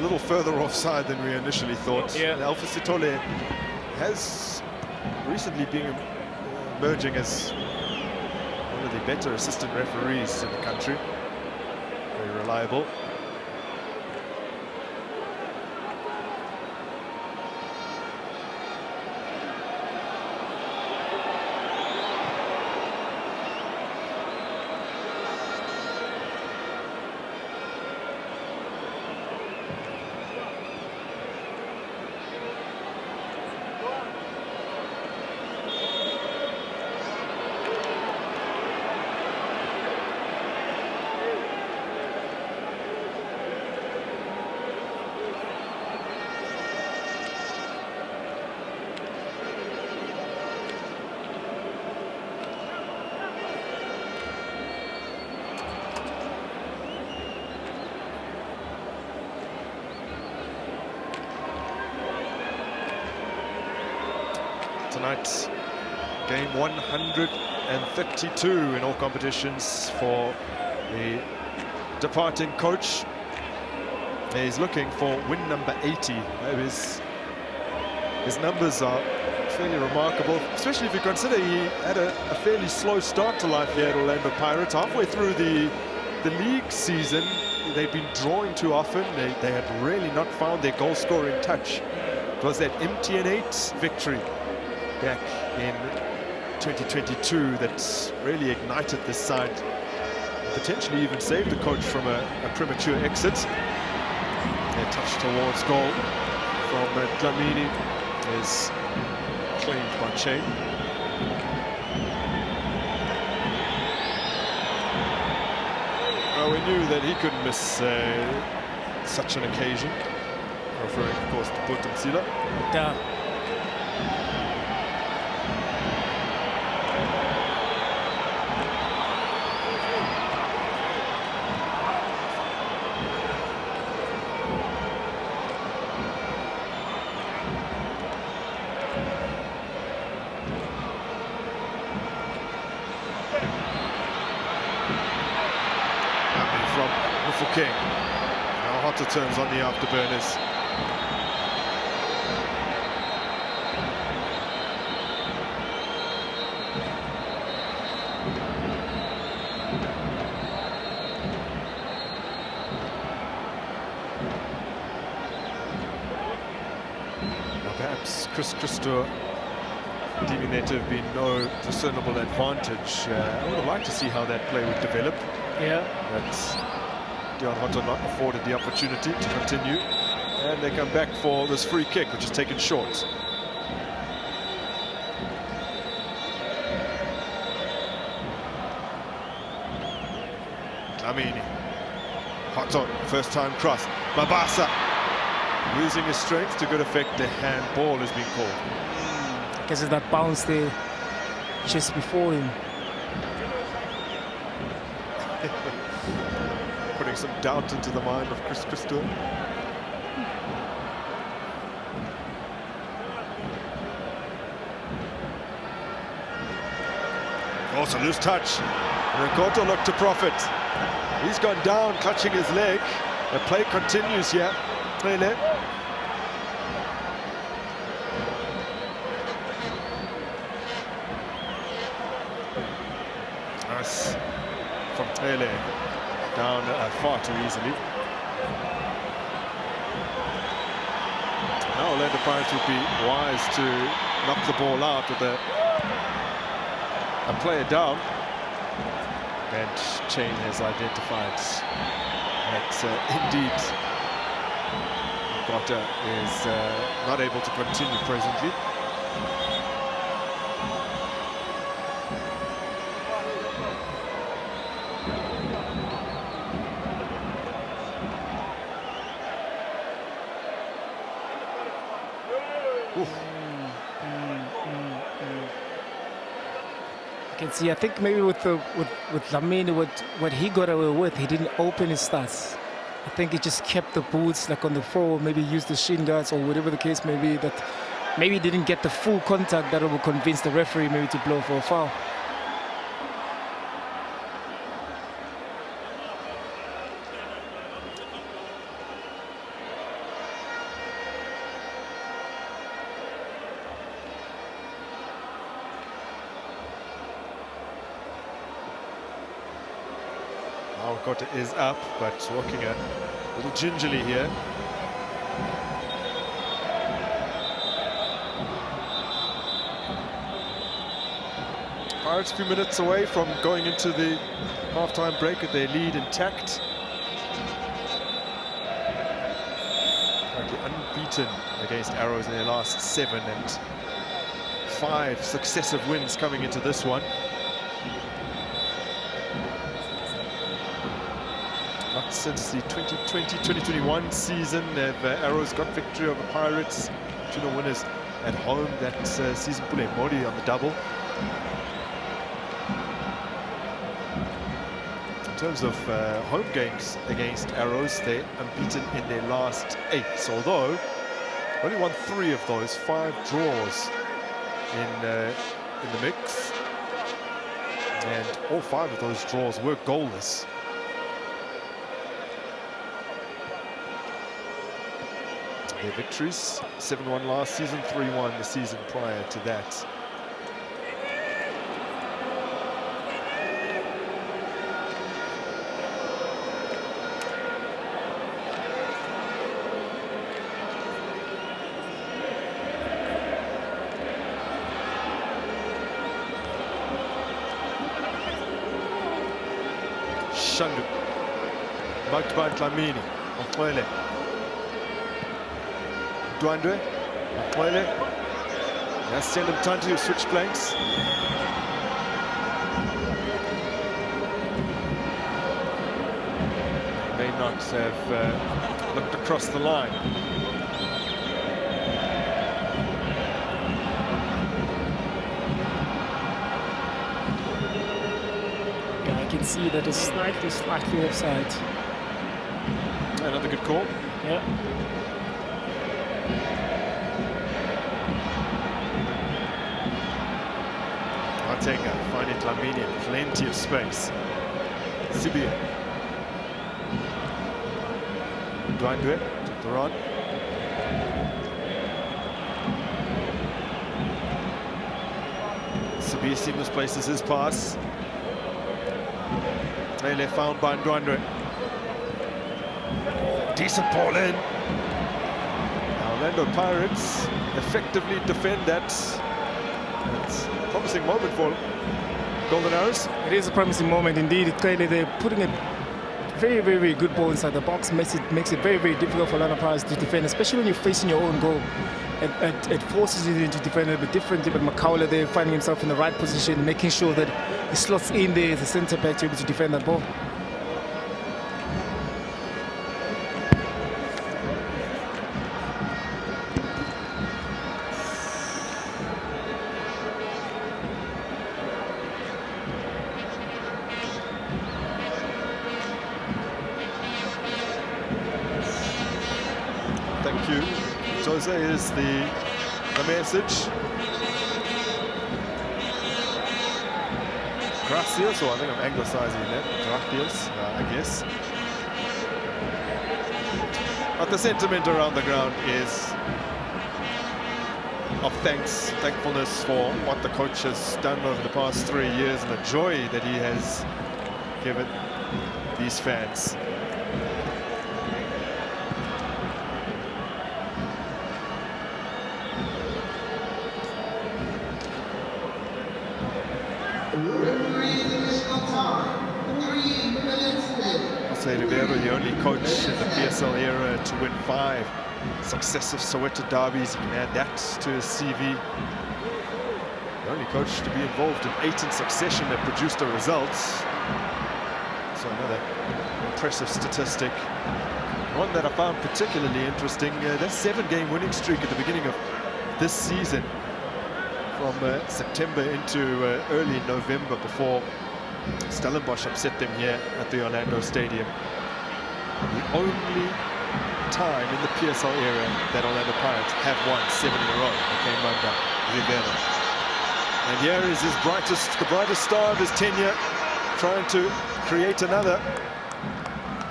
S1: little further offside than we initially thought.
S2: Yeah.
S1: Alpha Sitole has recently been emerging as one of the better assistant referees in the country. Very reliable. Tonight's game 132 in all competitions for the departing coach. He's looking for win number 80. His numbers are fairly remarkable, especially if you consider he had a fairly slow start to life here at Orlando Pirates. Halfway through the league season, they've been drawing too often. They had really not found their goal-scoring touch. It was that MTN8 victory back in 2022 that really ignited this side, potentially even saved the coach from a premature exit. A touch towards goal from Dlamini is claimed by Chain. Well, we knew that he couldn't miss such an occasion, referring of course to Putumsila.
S2: Yeah.
S1: King. Now hotter turns on the afterburners. Now perhaps Chris Christo deeming there to have been no discernible advantage. I would have liked to see how that play would develop.
S2: Yeah.
S1: That's Dion Hotto not afforded the opportunity to continue, and they come back for this free kick, which is taken short. Dlamini, Hotto, first time cross. Mabasa using his strength to good effect. The handball has been called.
S2: I guess it's that bounce there just before him.
S1: Putting some doubt into the mind of Chris Christo. Also loose touch. Rekoto looked to profit. He's gone down, clutching his leg. The play continues here. Tele. Nice from Tele. Down far too easily. Now Orlando Pirates would be wise to knock the ball out with a player down. And Chain has identified that indeed Gotta is not able to continue presently.
S2: I can see, I think maybe with Dlamini, what he got away with, he didn't open his stats. I think he just kept the boots like on the floor, maybe used the shin guards or whatever the case may be, that maybe didn't get the full contact that will convince the referee maybe to blow for a foul.
S1: Awakota is up, but walking a little gingerly here. Pirates a few minutes away from going into the half-time break with their lead intact. Currently unbeaten against Arrows in their last 7, and 5 successive wins coming into this one. Not since the 2020-2021 season have Arrows got victory over Pirates. 2-0 winners at home that season. Pule Mori on the double. In terms of home games against Arrows, they're unbeaten in their last 8. So although only won 3 of those, 5 draws in the mix, and all 5 of those draws were goalless. Their victories: 7-1 last season, 3-1 the season prior to that. Shandu, marked by Dlamini, Okwele, Dwandwe, Okwele, now send him time to switch flanks. May not have looked across the line.
S2: I can see that it's slightly offside.
S1: Another good call.
S2: Yeah.
S1: Artenga finding Dlamini in plenty of space. Sibia. Dwandwe took the run. Sibia seamless places his pass. Lele found by Ndwandwe. Decent ball in. Orlando Pirates effectively defend that. It's a promising moment for Golden Arrows.
S2: It is a promising moment indeed. Clearly they're putting a very, very, very good ball inside the box. Makes it very, very difficult for Orlando Pirates to defend, especially when you're facing your own goal. It forces you to defend a bit differently, but Makaula there finding himself in the right position, making sure that he slots in there as a centre back to be able to defend that ball.
S1: Thank you. Jose is the message. Gracias, or I think I'm anglicizing that. Gracias, I guess. But the sentiment around the ground is of thankfulness for what the coach has done over the past 3 years and the joy that he has given these fans. Rivero, the only coach in the PSL era to win 5 successive Soweto derbies. He can add that to his CV. The only coach to be involved in 8 in succession that produced a result. So another impressive statistic. One that I found particularly interesting, that 7-game winning streak at the beginning of this season, from September into early November, before Stellenbosch upset them here at the Orlando Stadium. The only time in the PSL era that Orlando Pirates have won 7 in a row came under Rivera. And here is the brightest star of his tenure, trying to create another.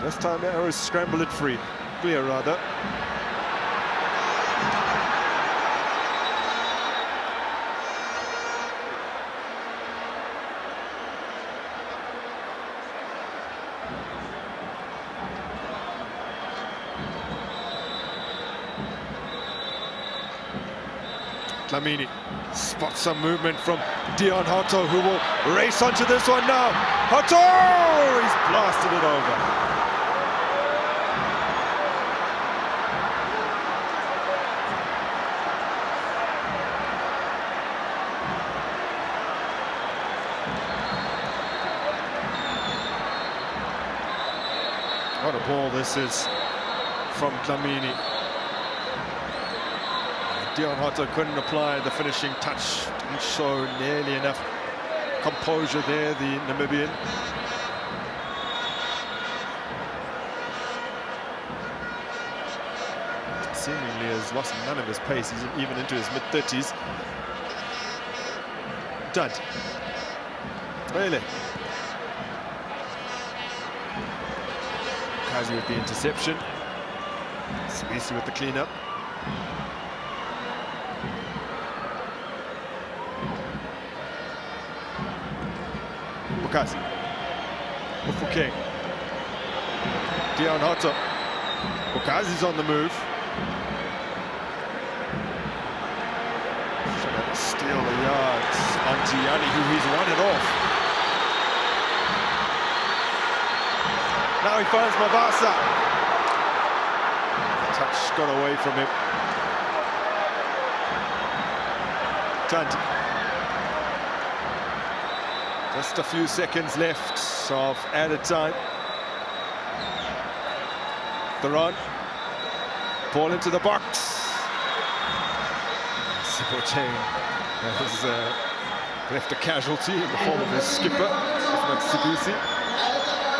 S1: This time the Arrows scramble it free. Clear, rather. Dlamini spots some movement from Dion Hotto, who will race onto this one now. Hotto! He's blasted it over. What a ball this is from Dlamini. Dion Hotto couldn't apply the finishing touch, didn't show nearly enough composure there, the Namibian. Seemingly has lost none of his pace, he's even into his mid-30s. Dud. Really? Kazi with the interception. Sibisi with the cleanup. Bukazi. Ufuke. Dion Hotto. Bukazi's on the move. Trying to steal the yards on Gianni, who he's won it off. Now he finds Mabasa. The touch got away from him. Tanti. Just a few seconds left of added time. The run. Ball into the box. Sipochain has left a casualty in the form of his skipper, if not Sibisi.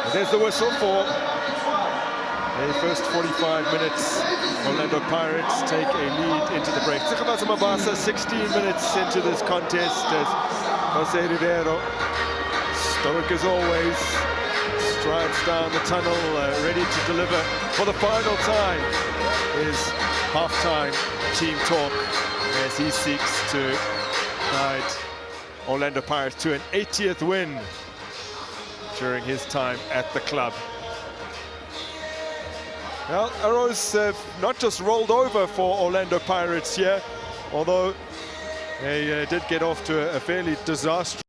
S1: And there's the whistle for the first 45 minutes. Orlando Pirates take a lead into the break. Tsikhabatsa Mabasa, 16 minutes into this contest as Jose Rivero, stoic as always, strides down the tunnel, ready to deliver for the final time. Is halftime team talk as he seeks to guide Orlando Pirates to an 80th win during his time at the club. Well, Arrows have not just rolled over for Orlando Pirates here, although they did get off to a fairly disastrous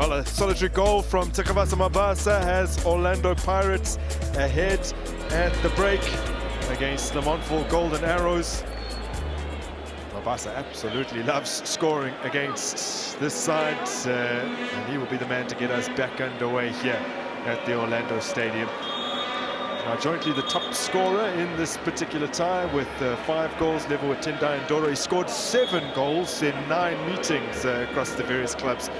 S1: Well, a solitary goal from Tsikhabatsa Mabasa has Orlando Pirates ahead at the break against Lamontville Golden Arrows. Mabasa absolutely loves scoring against this side, and he will be the man to get us back underway here at the Orlando Stadium. Now jointly the top scorer in this particular tie with 5 goals, level with Tendai Ndoro. He scored 7 goals in 9 meetings across the various clubs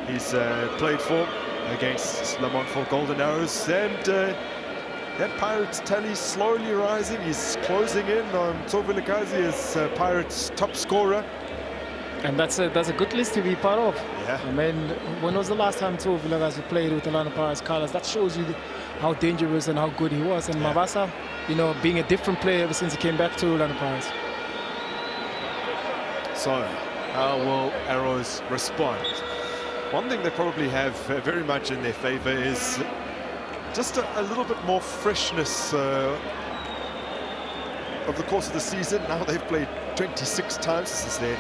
S1: he's played for against Lamontville Golden Arrows, and that Pirates tally slowly rising. He's closing in on Tovilakazi as Pirates top scorer.
S2: And that's a good list to be part of.
S1: Yeah.
S2: I mean, when was the last time Tovilakazi played with Orlando Pirates colours? That shows you how dangerous and how good he was. And yeah. Mabasa, you know, being a different player ever since he came back to Orlando Pirates.
S1: So, how will Arrows respond? One thing they probably have very much in their favour is just a little bit more freshness of the course of the season. Now they've played 26 times. This is their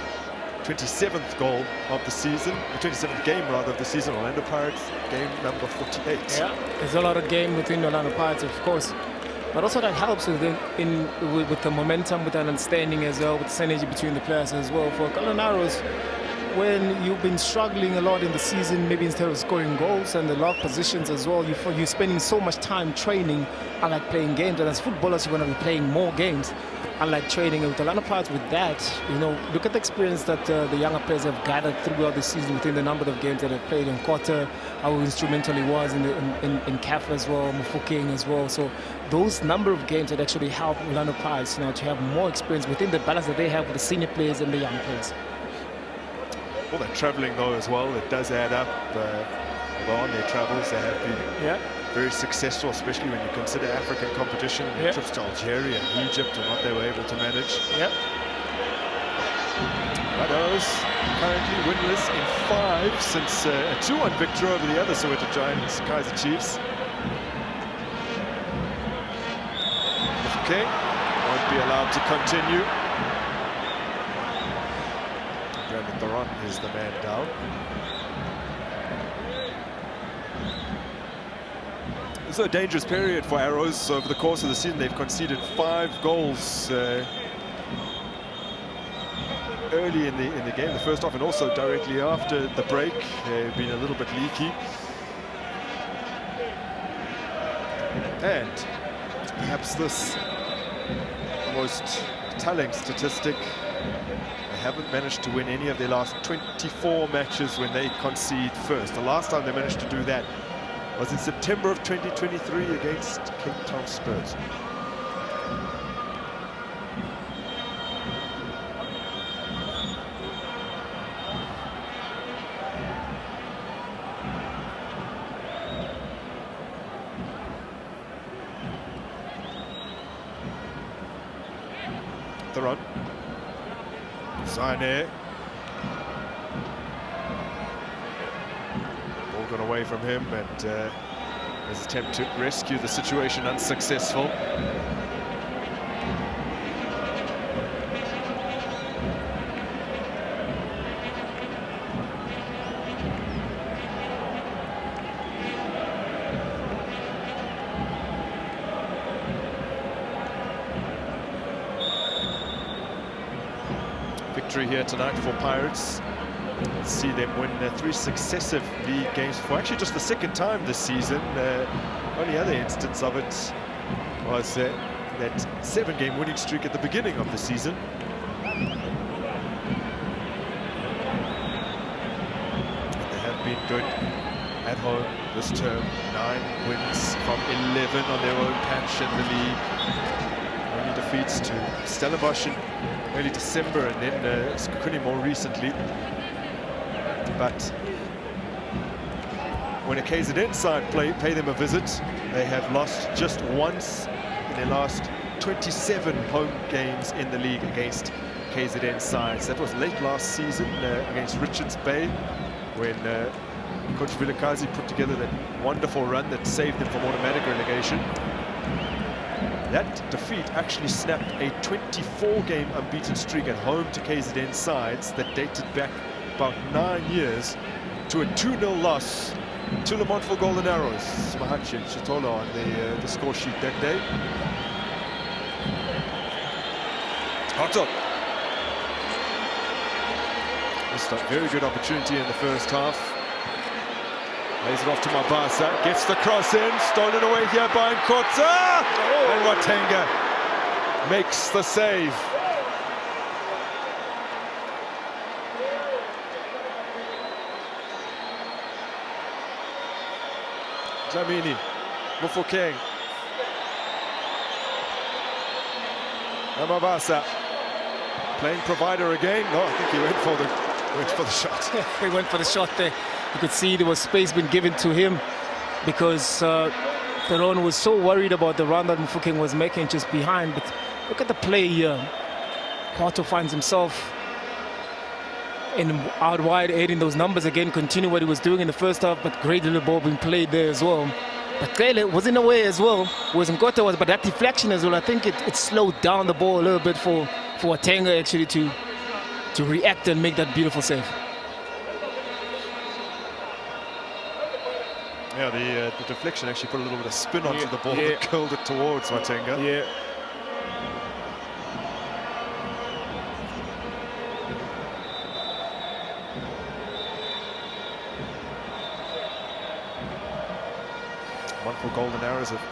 S1: 27th goal of the season, the 27th game rather of the season. Orlando Pirates game number 48.
S2: Yeah, there's a lot of game within Orlando Pirates, of course, but also that helps with the momentum, with the understanding as well, with the synergy between the players as well. For Golden Arrows, when you've been struggling a lot in the season, maybe instead of scoring goals and the lock positions as well, you're spending so much time training, unlike playing games. And as footballers, you're going to be playing more games, unlike training. With Orlando Pirates, with that, you know, look at the experience that the younger players have gathered throughout the season within the number of games that they've played in quarter, how instrumental he was in CAF as well, Mufokeng as well. So those number of games that actually help Orlando Pirates, you know, to have more experience within the balance that they have with the senior players and the young players.
S1: Well, they're travelling though as well. It does add up. Although on their travels, they have been very successful, especially when you consider African competition, trips to Algeria and Egypt and what they were able to manage.
S2: Yep.
S1: But Arrows currently winless in 5 since a 2-1 victory over the other Soweto Giants, Kaizer Chiefs. Okay, won't be allowed to continue. Brandon Theron is the man down. This is a dangerous period for Arrows. Over the course of the season, they've conceded 5 goals early in the game, the first half, and also directly after the break. They've been a little bit leaky. And perhaps this most telling statistic, they haven't managed to win any of their last 24 matches when they concede first. The last time they managed to do that was in September of 2023 against Cape Town Spurs. Theron. Sane. Ball got away from him, and his attempt to rescue the situation unsuccessful. Victory here tonight for Pirates. Let's see them win 3 successive league games for actually just the 2nd time this season. Only other instance of it was that 7-game winning streak at the beginning of the season. And they have been good at home this term. 9 wins from 11 on their own patch in the league. Only defeats to Stellenbosch in early December, and then Sekhukhune more recently. But when a KZN side pay them a visit, they have lost just once in their last 27 home games in the league against KZN sides. That was late last season against Richards Bay, when Coach Vilakazi put together that wonderful run that saved them from automatic relegation. That defeat actually snapped a 24-game unbeaten streak at home to KZN sides that dated back about 9 years to a 2-0 loss to Lamontville Golden Arrows. Mahachi and Chitola on the score sheet that day. Hotto. Just a very good opportunity in the first half. Lays it off to Mabasa, gets the cross in, stolen away here by Nkotsa, and Watenga makes the save. Dlamini, Mufokeng, and Mabasa playing provider again. No, I think he went for the shot.
S2: He went for the shot there. You could see there was space being given to him because Theron was so worried about the run that Mufokeng was making just behind. But look at the play here. Hotto finds himself in out wide, aiding those numbers again, continue what he was doing in the first half, but great little ball being played there as well. But Kele was in a way as well, Nkotsa was, but that deflection as well, I think it slowed down the ball a little bit for Watenga actually to react and make that beautiful save.
S1: Yeah, the deflection actually put a little bit of spin onto the ball that curled it towards Watenga.
S2: Yeah.
S1: Lamontville Golden Arrows have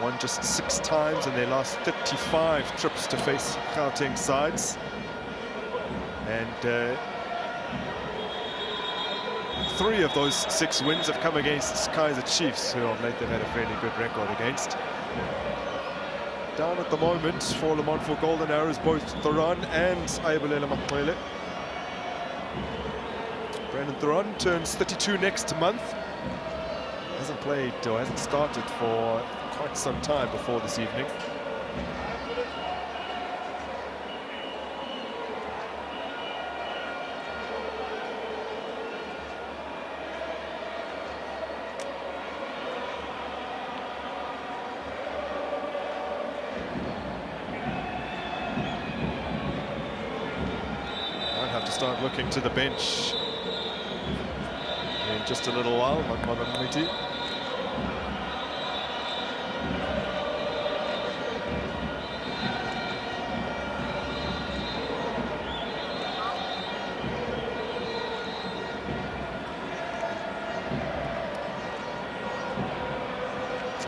S1: won just 6 times in their last 35 trips to face Gauteng sides. And 3 of those 6 wins have come against Kaizer Chiefs, who of late they've had a fairly good record against. Down at the moment for Lamontville Golden Arrows, both Theron and Ayabulela Makwele. Brandon Theron turns 32 next month. hasn't played or hasn't started for quite some time before this evening. Start looking to the bench in just a little while. Makamiti.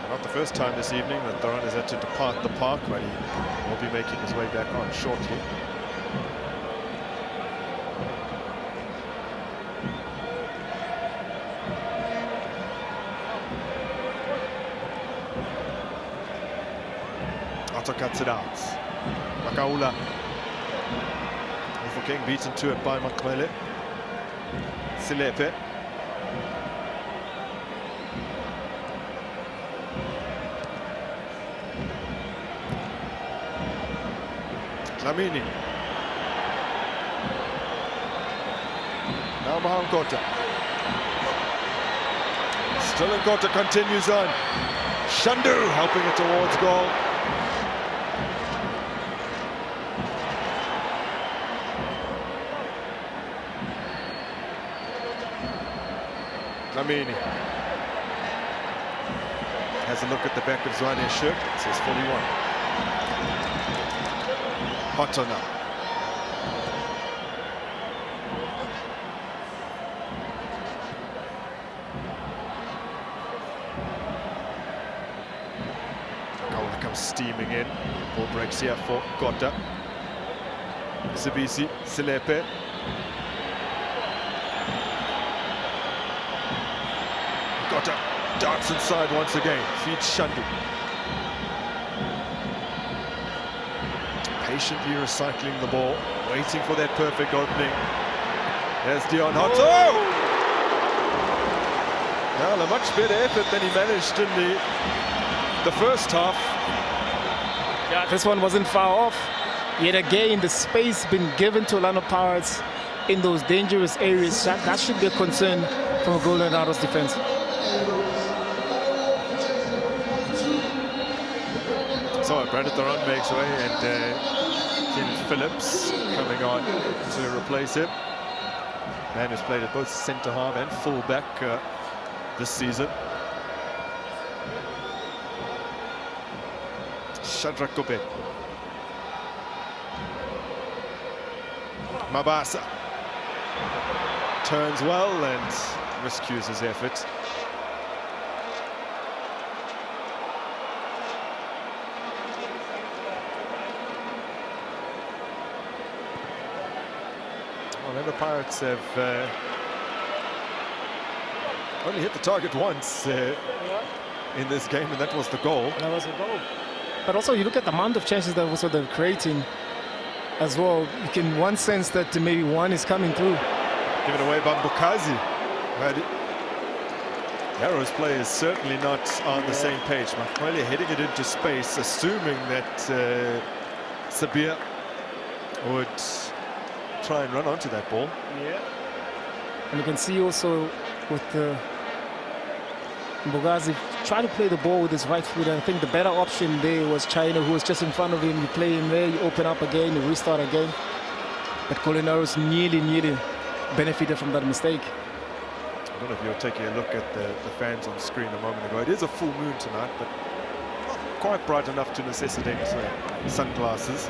S1: Not the first time this evening that Thoran has had to depart the park, but he will be making his way back on shortly. Cuts it out. Makaula. Before getting beaten to it by Makwele. Silepe. Lamini. Now Mahankota. Still Nkota continues on. Shandu helping it towards goal. Lamini has a look at the back of Zwane's shirt. It says 41. Hotona. Kaula comes steaming in. Ball breaks here for Kota. Sibisi, Silepe. Kota darts inside once again, feeds Shandu. Patiently recycling the ball, waiting for that perfect opening. There's Dion Hotto. Well, a much better effort than he managed in the first half.
S2: Yeah, this one wasn't far off. Yet again, the space been given to Orlando Pirates in those dangerous areas. That should be a concern from a Golden Arrows defense.
S1: So Brandon Thoran makes way, and Ken Phillips coming on to replace him. Man who's played at both centre half and full back this season. Shadrach Kope. Mabasa turns well and rescues his effort. Well, the Pirates have only hit the target once in this game, and that was the goal.
S2: That was a goal. But also, you look at the amount of chances that also they're creating as well. You can one sense that maybe one is coming through.
S1: Given away by Mbukazi. Arrows play is certainly not on the same page. Makwele heading it into space, assuming that Sabir would try and run onto that ball.
S2: Yeah. And you can see also with Mbukazi try to play the ball with his right foot. And I think the better option there was China, who was just in front of him. You play him there, you open up again, you restart again. But Golden Arrows nearly benefited from that mistake.
S1: I don't know if you're taking a look at the fans on screen a moment ago. It is a full moon tonight, but not quite bright enough to necessitate sunglasses.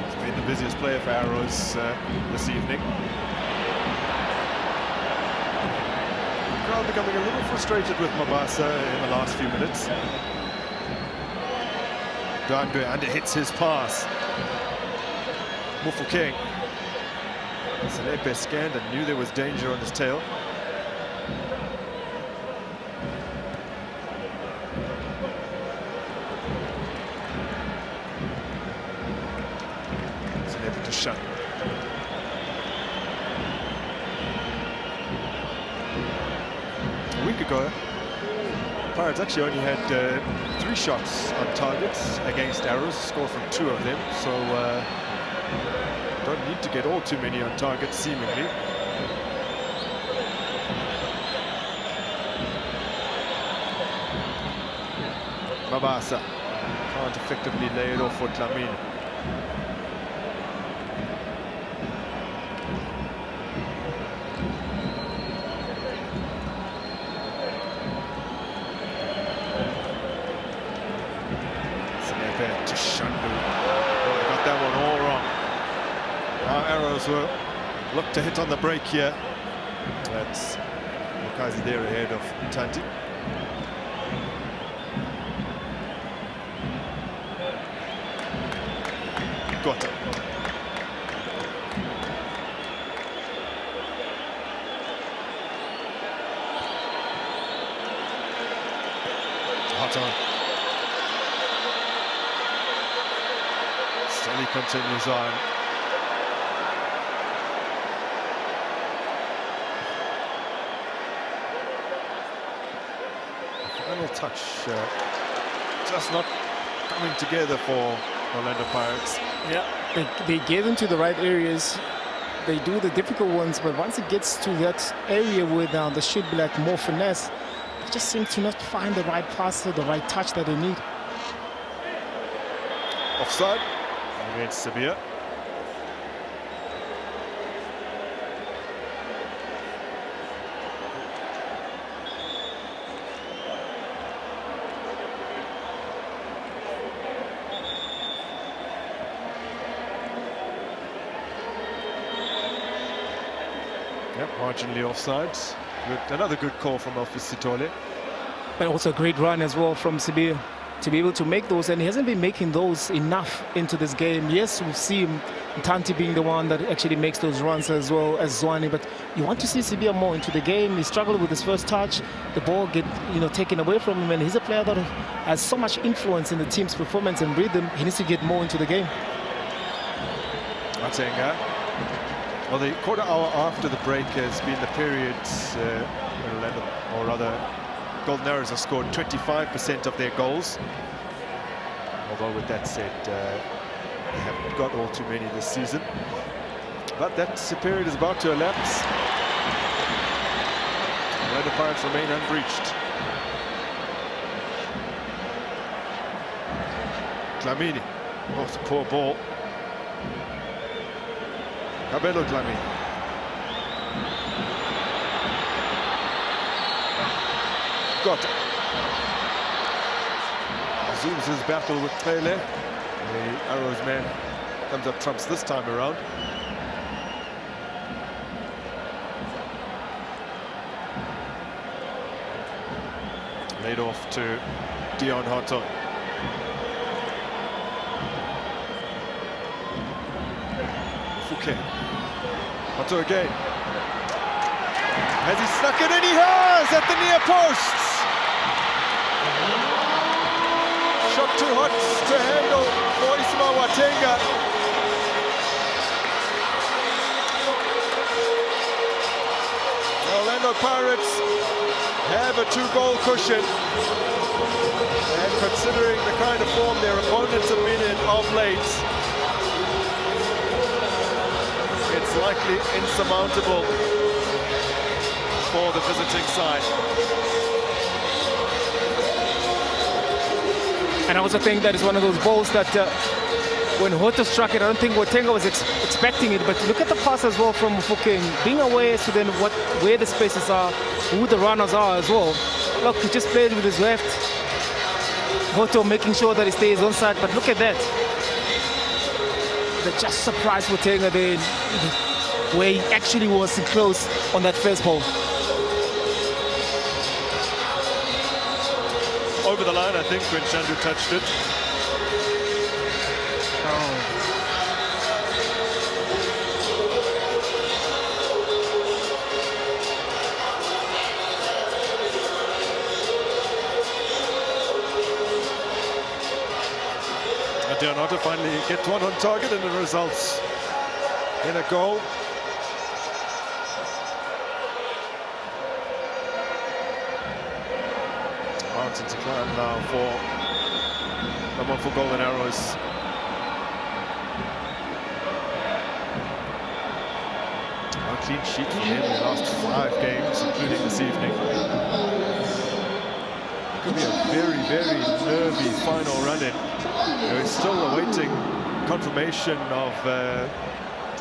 S1: He's been the busiest player for Arrows this evening. The crowd becoming a little frustrated with Mabasa in the last few minutes. Dandwe underhits his pass. Mufokeng. Selepe scanned and knew there was danger on his tail. Selepe to shut. A week ago, Pirates actually only had 3 shots on targets against Arrows, scored from 2 of them, so don't need to get all too many on target, seemingly. Mabasa can't effectively lay it off for Dlamini. To Shandu. Oh, they got that one all wrong. Now Arrows will look to hit on the break here. That's Mukazi there ahead of Tanti. Got it. Hot on. Still he continues on. Final touch just not coming together for Orlando Pirates.
S2: Yeah, they get into the right areas. They do the difficult ones, but once it gets to that area where there should be like more finesse, they just seem to not find the right pass or the right touch that they need.
S1: Offside against Sabia. Yep, marginally offside. Another good call from Elvis Sitole.
S2: But also a great run as well from Sabir to be able to make those, and he hasn't been making those enough into this game. Yes, we see him, Tanti being the one that actually makes those runs as well as Zwane, but you want to see Sabir more into the game. He struggled with his first touch, the ball get taken away from him, and he's a player that has so much influence in the team's performance and rhythm. He needs to get more into the game.
S1: Matenga. Well, the quarter hour after the break has been the period when Orlando, or rather Golden Arrows, have scored 25% of their goals. Although with that said, they haven't got all too many this season. But that period is about to elapse. Orlando Pirates remain unbreached. Dlamini. Oh, it's a poor ball. Cabello Dlamini. Got it. Resumes his battle with Pele. The Arrows man comes up trumps this time around. Laid off to Dion Houghton. Fouquet. Houghton again. Has he snuck it in? He has at the near posts. Shot too hot to handle for Isma Watenga. The Orlando Pirates have a 2-goal cushion. And considering the kind of form their opponents have been in of late, it's likely insurmountable for the visiting side.
S2: And I also think that is one of those balls that when Hoto struck it, I don't think Watenga was expecting it, but look at the pass as well from Mufokeng, being aware as to then where the spaces are, who the runners are as well. Look, he just played with his left. Hoto making sure that he stays on side, but look at that. They just surprised Watenga there, where he actually was close on that first ball.
S1: Over the line, I think, when Shandu touched it. Carter finally gets one on target, and it results in a goal. Mountain to climb now for Lamontville Golden Arrows. A clean sheet for him in the last 5 games, including this evening. It could be a very, very nervy final run-in. We're still awaiting confirmation of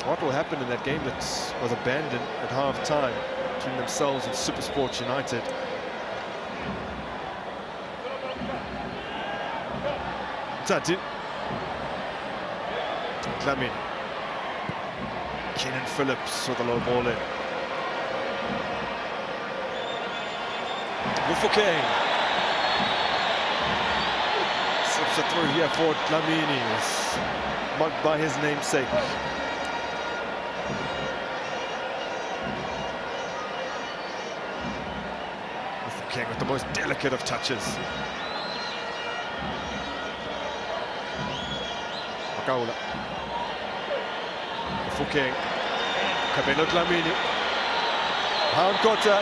S1: what will happen in that game that was abandoned at half-time between themselves and Supersport United. Tati. Lamin. Kenan Phillips with a low ball in. Mufokeng. Slips it through here for Dlamini. Is mugged by his namesake. Mufokeng with the most delicate of touches. Makaula. Mufokeng. Kabelo Dlamini. Nkota.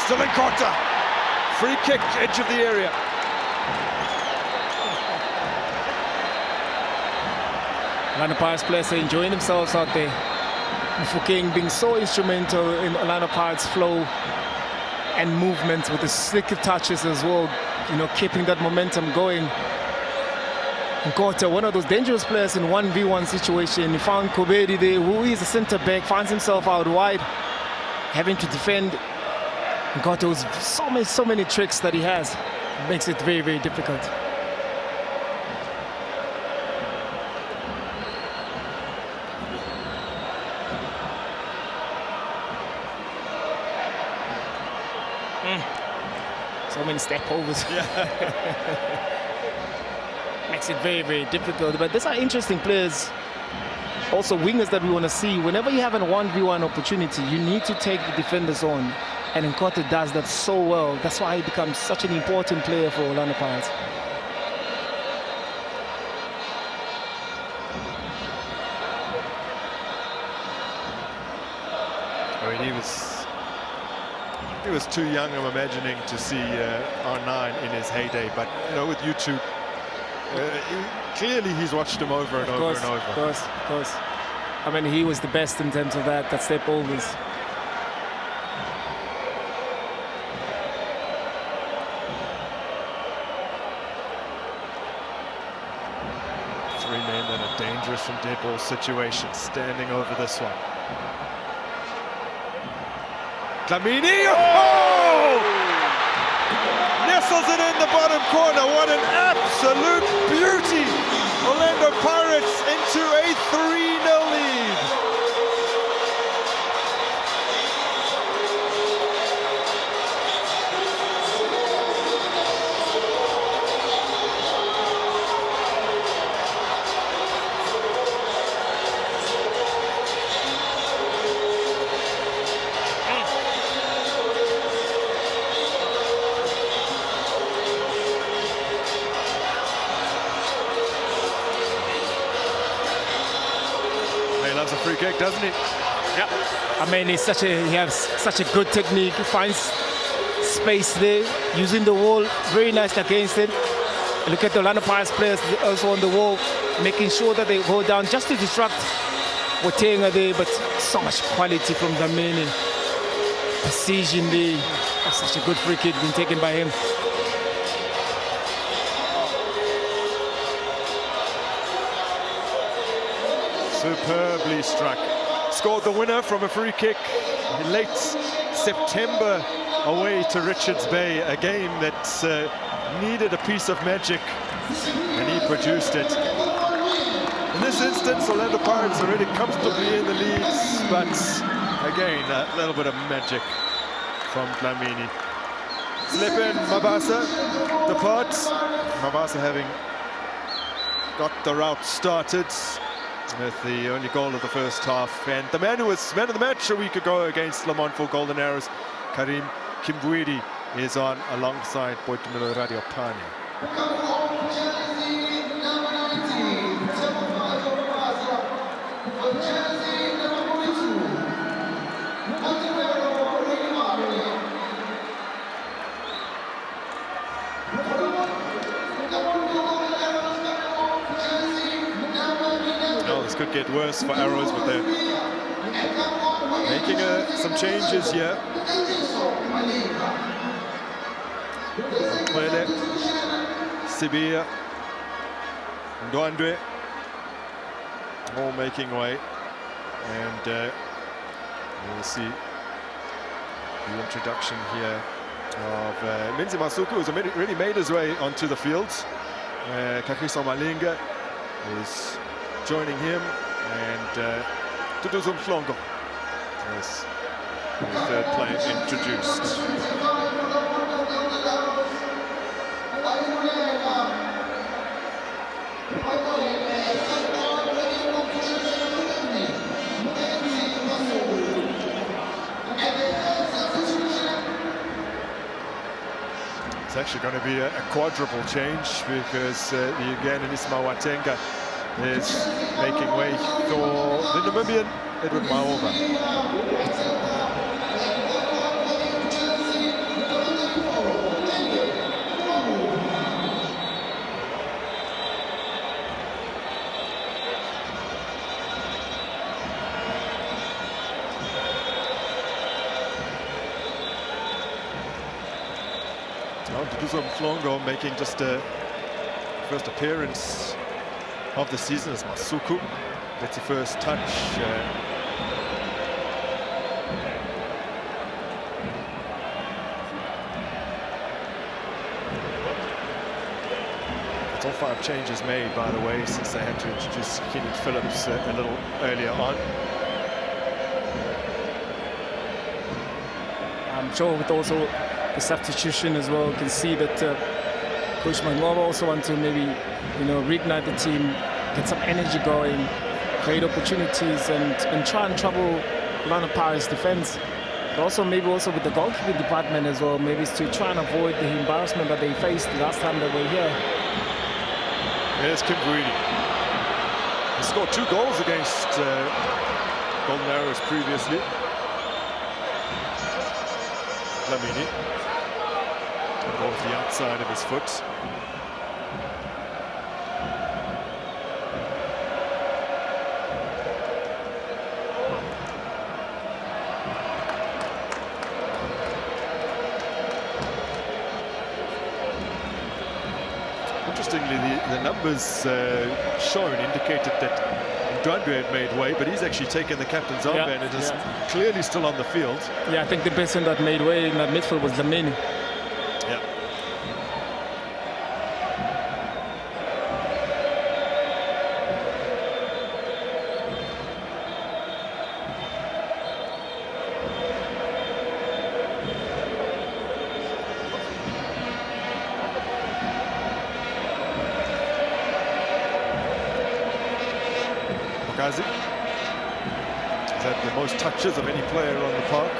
S1: Still Nkota. Free kick, edge of the area.
S2: Orlando Pirates players are enjoying themselves out there. Mufokeng being so instrumental in Orlando Pirates' flow and movements with the slicker touches as well, you know, keeping that momentum going. Nkota, one of those dangerous players in 1v1 situation. He found Kobedi there, who is a centre back, finds himself out wide, having to defend. Nkota has so many tricks that he has. Makes it very, very difficult. So many step overs.
S1: Yeah.
S2: Makes it very, very difficult. But these are interesting players, also wingers that we want to see. Whenever you have a 1v1 opportunity, you need to take the defenders on. And Nkota does that so well. That's why he becomes such an important player for Orlando Pirates.
S1: I mean, he was too young, I'm imagining, to see R9 in his heyday. But you know, with YouTube, clearly he's watched him over and over and over.
S2: Of course. I mean, he was the best in terms of that step overs.
S1: 3 men that are dangerous from dead ball situations, standing over this one. Dlamini, oh! Nestles it in the bottom corner. What an absolute beauty! Orlando Pirates into a 3-0 lead. Loves a free kick, doesn't he?
S2: Yeah. I mean, he has such a good technique. He finds space there, using the wall very nicely against it. Look at the Orlando Pirates players also on the wall, making sure that they go down just to disrupt Watenga there, but so much quality from Dlamini. Precision there. That's such a good free kick being taken by him.
S1: Superbly struck. Scored the winner from a free kick in late September away to Richards Bay, a game that needed a piece of magic, and he produced it. In this instance, Orlando Pirates already comfortably in the leads, but again, a little bit of magic from Dlamini. Slip in, Mabasa departs. Mabasa having got the route started with the only goal of the first half. And the man who was man of the match a week ago against Lamontville Golden Arrows, Karim Kimbwidi, is on alongside Boitumelo Radiopane. No, this could get worse for Arrows, but they're making some changes here. Kwele, Sibia, Ndwandwe, all making way, and we'll see the introduction here of Minzi Masuku, who's already made his way onto the field. Kagiso Malinga is joining him, and Tutuzu Mhlongo is the third player introduced. It's actually going to be a quadruple change, because the Ugandan Ismail Watenga is making way for the Namibian Edward Maova. Tutuzu Mhlongo making just a first appearance of the season as Masuku gets the first touch. It's all 5 changes made, by the way, since they had to introduce Keenan Phillips a little earlier on.
S2: I'm sure with also the substitution as well, you can see that Coach Mangoba also wants to maybe, reignite the team, get some energy going, create opportunities, and try and trouble Orlando Pirates' defense. But also maybe also with the goalkeeping department as well, maybe it's to try and avoid the embarrassment that they faced last time they were here.
S1: Here's Kim Guidi. He scored 2 goals against Golden Arrows previously. Lamini. Off the outside of his foot. Interestingly, the numbers shown indicated that Ndwandwe had made way, but he's actually taken the captain's armband and is clearly still on the field.
S2: Yeah, I think the person that made way in that midfield was Lamini.
S1: Yeah. Has had the most touches of any player on the park.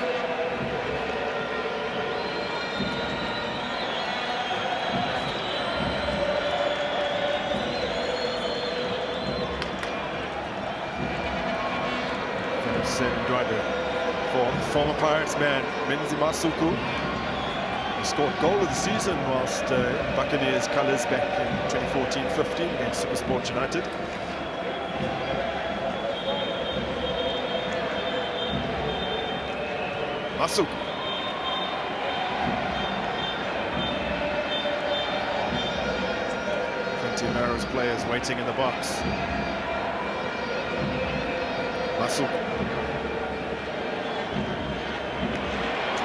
S1: Phillips and Ndwandwe for former Pirates man Minzi Masuku. He scored goal of the season whilst Buccaneers colours back in 2014-15 against Supersport United. Masuku. Plenty of Arrows players waiting in the box. Masuku.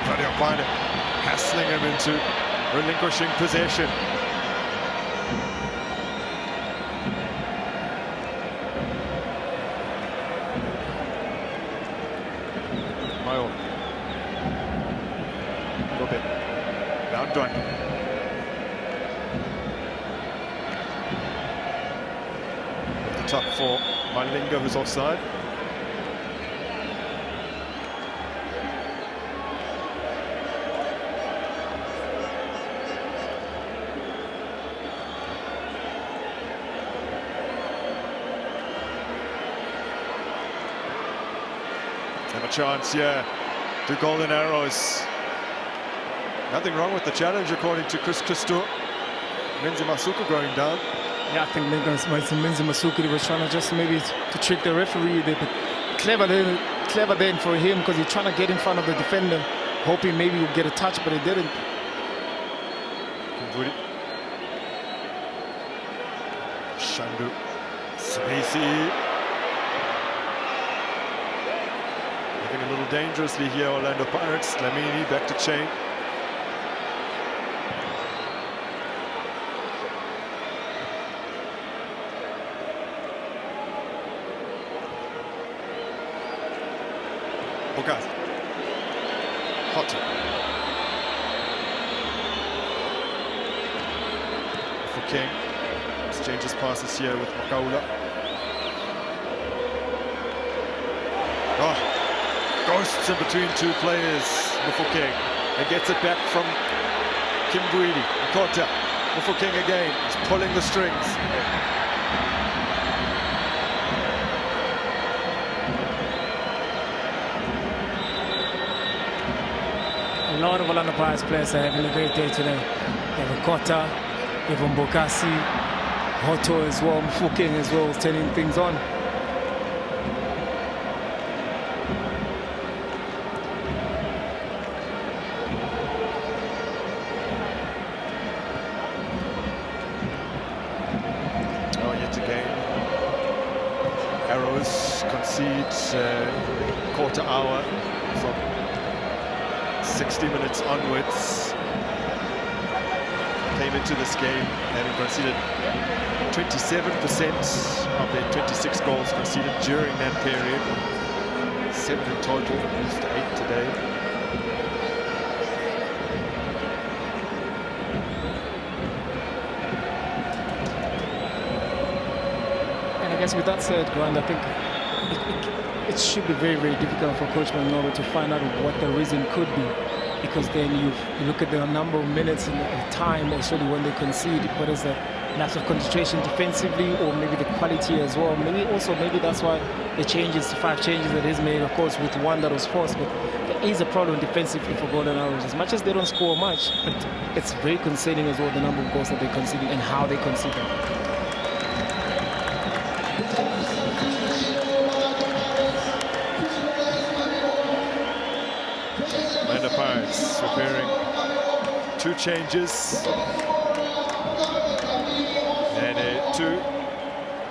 S1: Radio Pine hassling him into relinquishing possession. Up for Malinga, who's offside. a chance here. 2 golden arrows. Nothing wrong with the challenge, according to Chris Christo. Menzi Masuku going down.
S2: Yeah, I think Menzi Masuku was trying to just maybe to trick the referee. But clever then for him, because he's trying to get in front of the defender, hoping maybe he'll get a touch, but he didn't.
S1: Shandu. Spacey. Looking a little dangerously here, Orlando Pirates. Lamini back to Chain. Bogazi. Hotter. For King. Exchanges passes here with Makaula. Oh, ghosts in between 2 players. Mufokeng. And gets it back from Kimbuidi. Makota. Mufokeng again. He's pulling the strings.
S2: A lot of Orlando Pirates players are having a great day today. They have Kota, even Bokasi, Hoto as well, Mufokeng as well, turning things on.
S1: Oh, yet again. Arrows concedes quarter hour from 60 minutes onwards. Came into this game having conceded 27% of their 26 goals conceded during that period. 7 in total, used 8 today.
S2: And I guess with that said, Grant, I think it should be very, very difficult for Coach Manolo to find out what the reason could be. Because then you look at the number of minutes and time actually when they concede, whether it's a lack of concentration defensively or maybe the quality as well. Maybe that's why the changes, 5 changes that he's made, of course, with 1 that was forced. But there is a problem defensively for Golden Arrows. As much as they don't score much, but it's very concerning as well the number of goals that they concede and how they concede them.
S1: Pirates preparing 2 changes, and 2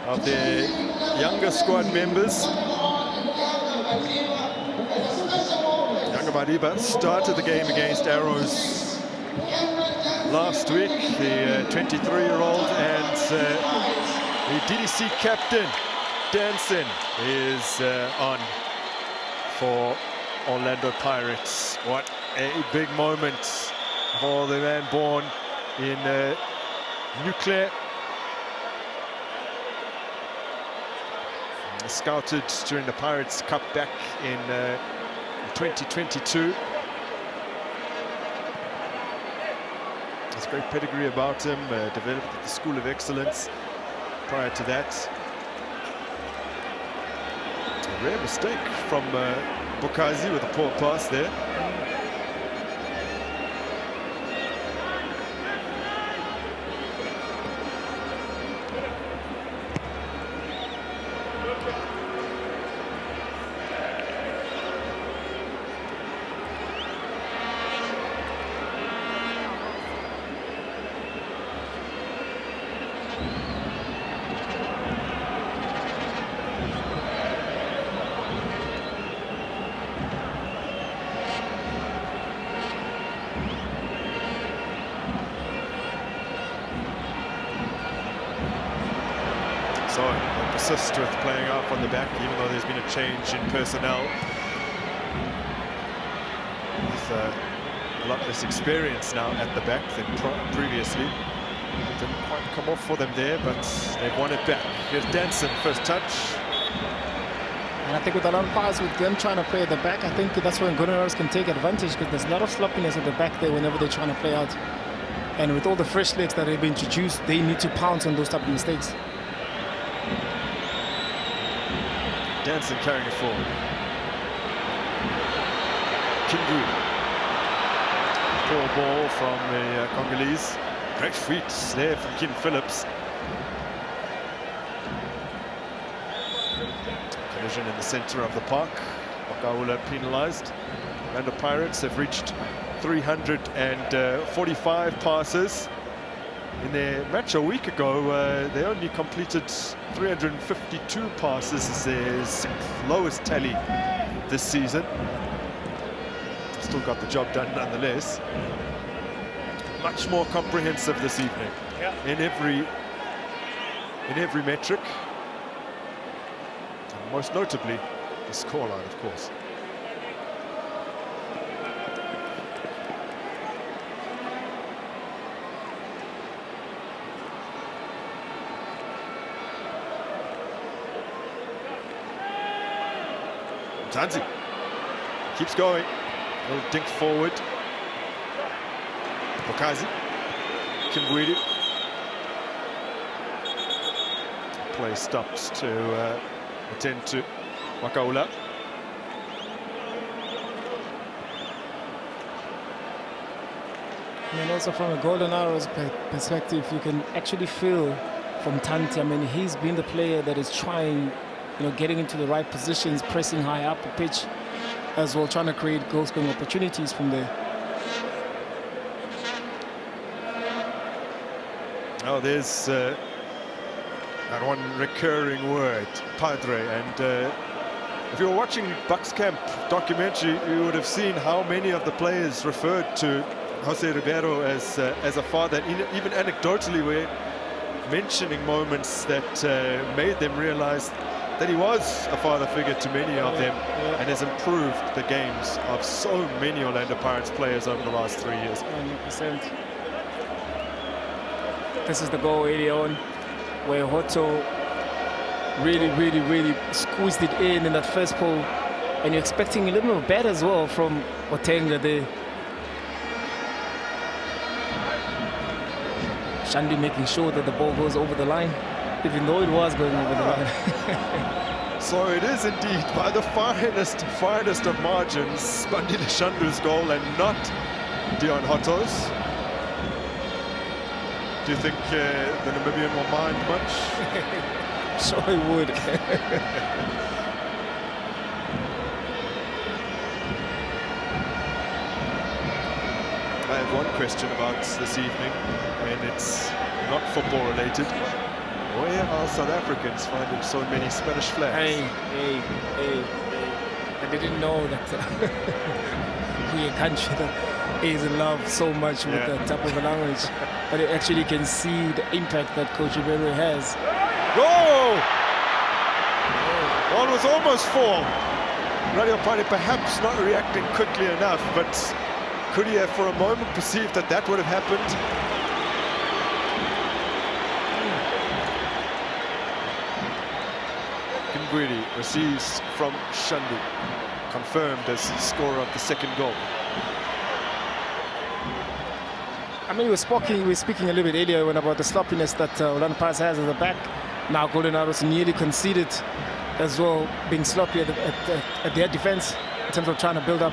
S1: of their younger squad members. Younger Mariba started the game against Arrows last week, the 23-year-old, and the DDC captain Danson is on for Orlando Pirates. What a big moment for the man born in Nuclear. Scouted during the Pirates Cup back in 2022. There's great pedigree about him, developed at the School of Excellence prior to that. A rare mistake from Bokazi with a poor pass there. So they persist with playing off on the back, even though there's been a change in personnel. With a lot less experience now at the back than previously. Didn't quite come off for them there, but they've won it back. Here's Danson, first touch.
S2: And I think with a lot of passes, with them trying to play at the back, I think that's when Golden Arrows can take advantage, because there's a lot of sloppiness at the back there whenever they're trying to play out. And with all the fresh legs that have been introduced, they need to pounce on those type of mistakes.
S1: Danson carrying it forward. Kingu. Poor ball from the Congolese. Great feet there from Kim Phillips. Collision in the center of the park. Makaula penalized. Orlando Pirates have reached 345 passes. In their match a week ago, they only completed 352 passes as their 6th lowest tally this season. Still got the job done nonetheless. Much more comprehensive this evening, in every metric, and most notably the scoreline, of course. Tanzi keeps going. A little dink forward. Bokazi. Kimwidi. Play stops to attend to Makaula.
S2: And also from a Golden Arrows perspective, you can actually feel from Tanti. I mean, he's been the player that is trying, getting into the right positions, pressing high up the pitch, as well, trying to create goal-scoring opportunities from there.
S1: Oh, there's that one recurring word, padre. And if you were watching Bucks Camp documentary, you would have seen how many of the players referred to Jose Ribeiro as a father. Even anecdotally, we're mentioning moments that made them realize that he was a father figure to many of them, and has improved the games of so many Orlando Pirates players over the last 3 years.
S2: 100%. This is the goal early on, where Hoto really squeezed it in that first pole, and you're expecting a little bit of bet as well from Otenga there. Shandy making sure that the ball goes over the line, even though it was going over the line.
S1: So it is indeed by the finest of margins, Bandile Shandu's goal and not Dion Hoto's. Do you think the Namibian will mind much?
S2: Sure he would.
S1: I have one question about this evening, and it's not football related. Where are South Africans finding so many Spanish flags?
S2: Hey. I didn't know that we're a country that is in love so much with that type of a language. But you actually can see the impact that Coach Ribeiro has.
S1: Goal! Ball was almost full. Radio Party perhaps not reacting quickly enough, but could he have for a moment perceived that that would have happened? Kingwidi receives from Shandu, confirmed as scorer of the second goal.
S2: I mean, we were speaking a little bit earlier about the sloppiness that Orlando Pirates has at the back. Now Golden Arrows nearly conceded as well, being sloppy at their defense in terms of trying to build up.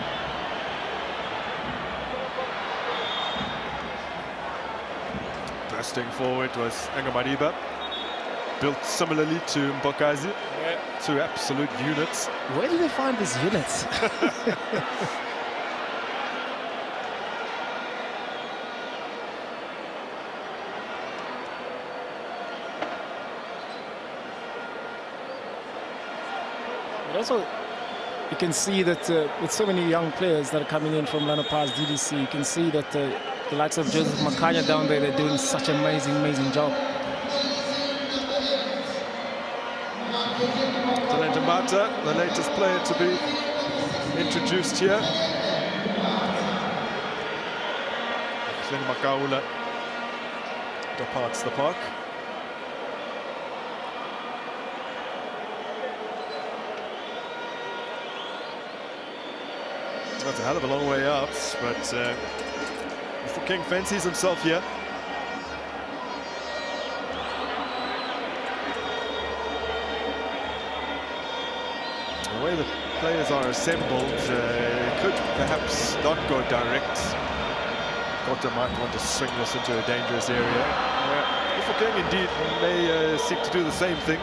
S1: Bursting forward was Angamariba, built similarly to Mbokazi. Two absolute units.
S2: Where do they find these units? But also, you can see that with so many young players that are coming in from Orlando Pirates DDC, you can see that the likes of Joseph Makanya down there, they're doing such an amazing job.
S1: Talenta Mata, the latest player to be introduced here. Then Makaula departs the park. That's a hell of a long way out, but Mr. King fancies himself here. The way that players are assembled, could perhaps not go direct. Gota might want to swing this into a dangerous area. Ufukeng indeed may seek to do the same thing.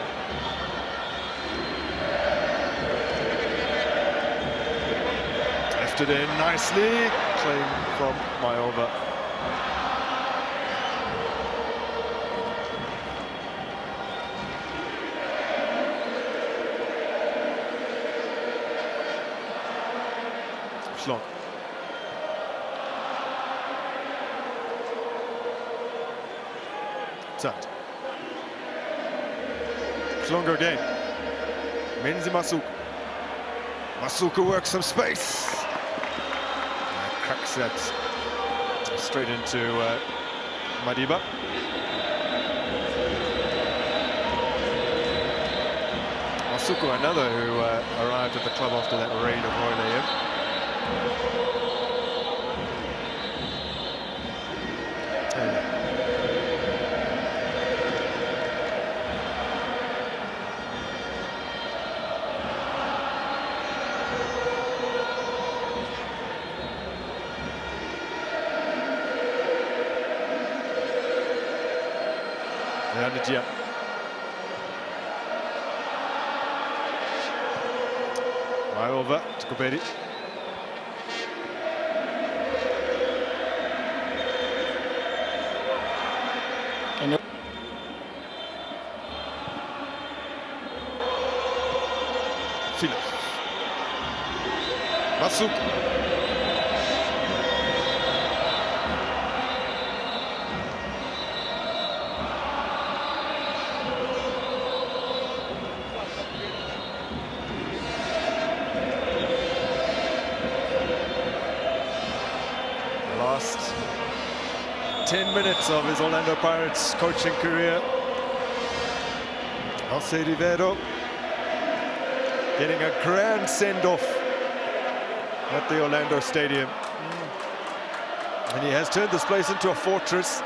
S1: Left it in nicely, playing from Mayoba. Schlong. Zat. Schlong again. Menzi Masuku. Masuku works some space. Cracks that straight into Madiba. Masuku, another who arrived at the club after that raid of Royal AM. Yanijia. Over to Kobedi. Philip. Masuku. Last 10 minutes of his Orlando Pirates coaching career. Jose Rivero getting a grand send-off at the Orlando Stadium. And he has turned this place into a fortress.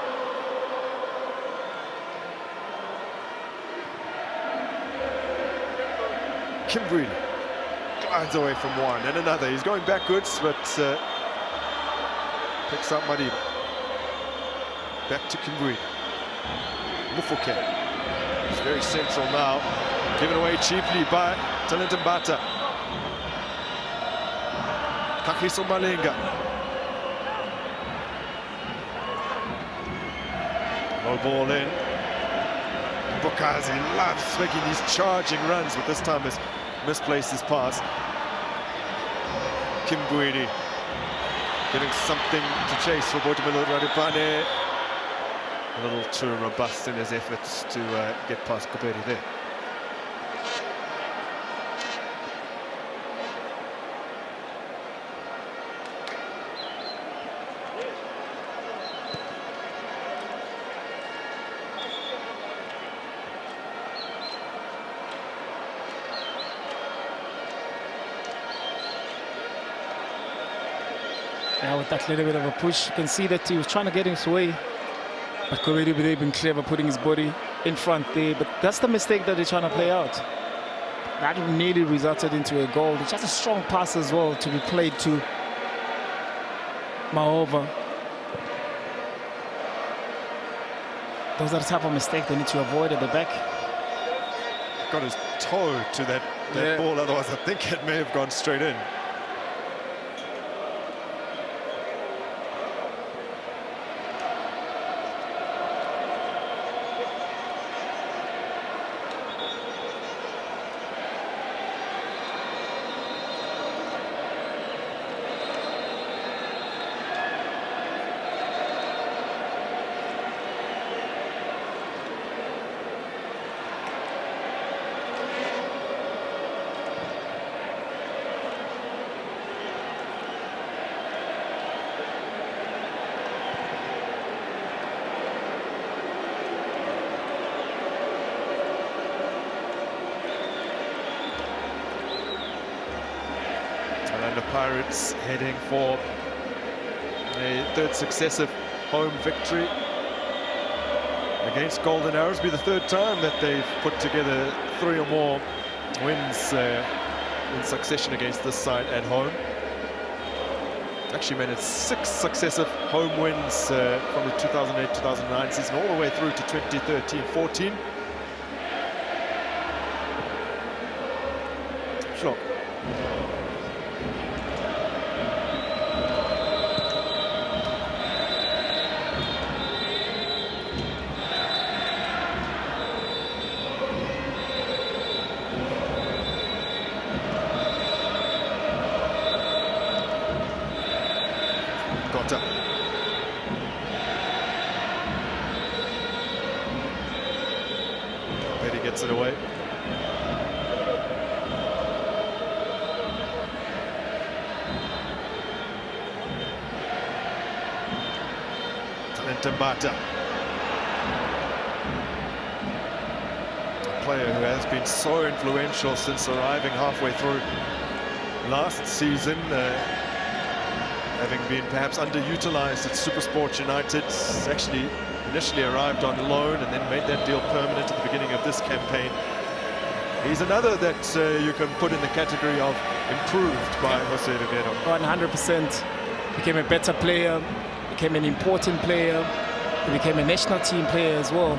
S1: Kimbrey glides away from one and another. He's going backwards, but picks up Madiba. Back to Kimbrey. Mufokeng. He's very central now. Given away cheaply by Talentum Bata. Kakiso Malenga. Low ball in. Bokazi loves making these charging runs, but this time has misplaced his pass. Kimbrey getting something to chase for Boitumelo Radipane. A little too robust in his efforts to get past Kobedi there.
S2: Now with that little bit of a push, you can see that he was trying to get his way. But Kobedi they've been clever putting his body in front there. But that's the mistake that they're trying to play out. That nearly resulted into a goal. It's just a strong pass as well to be played to Maova. Those are the type of mistake they need to avoid at the back.
S1: Got his toe to that ball, otherwise I think it may have gone straight in. And the Pirates heading for a third successive home victory against Golden Arrows. Be the third time that they've put together 3 or more wins in succession against this side at home. Actually managed 6 successive home wins from the 2008-2009 season all the way through to 2013-14. Sure. Betty gets it away. Tabata, a player who has been so influential since arriving halfway through last season, having been perhaps underutilized at Supersport United. Actually initially arrived on loan and then made that deal permanent at the beginning of this campaign. He's another that you can put in the category of improved by Jose Rivero.
S2: 100%. Became a better player, became an important player, he became a national team player as well.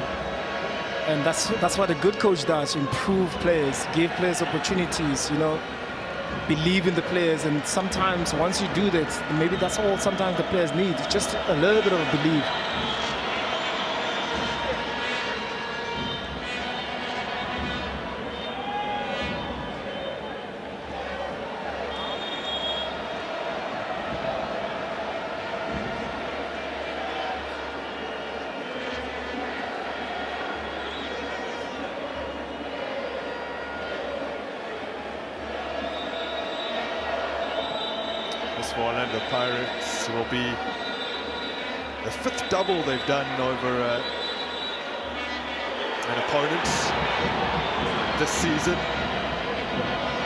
S2: And that's what a good coach does: improve players, give players opportunities, you know, believe in the players. And sometimes once you do that, maybe that's all sometimes the players need, just a little bit of belief.
S1: For Orlando Pirates, it will be the 5th double they've done over an opponent this season.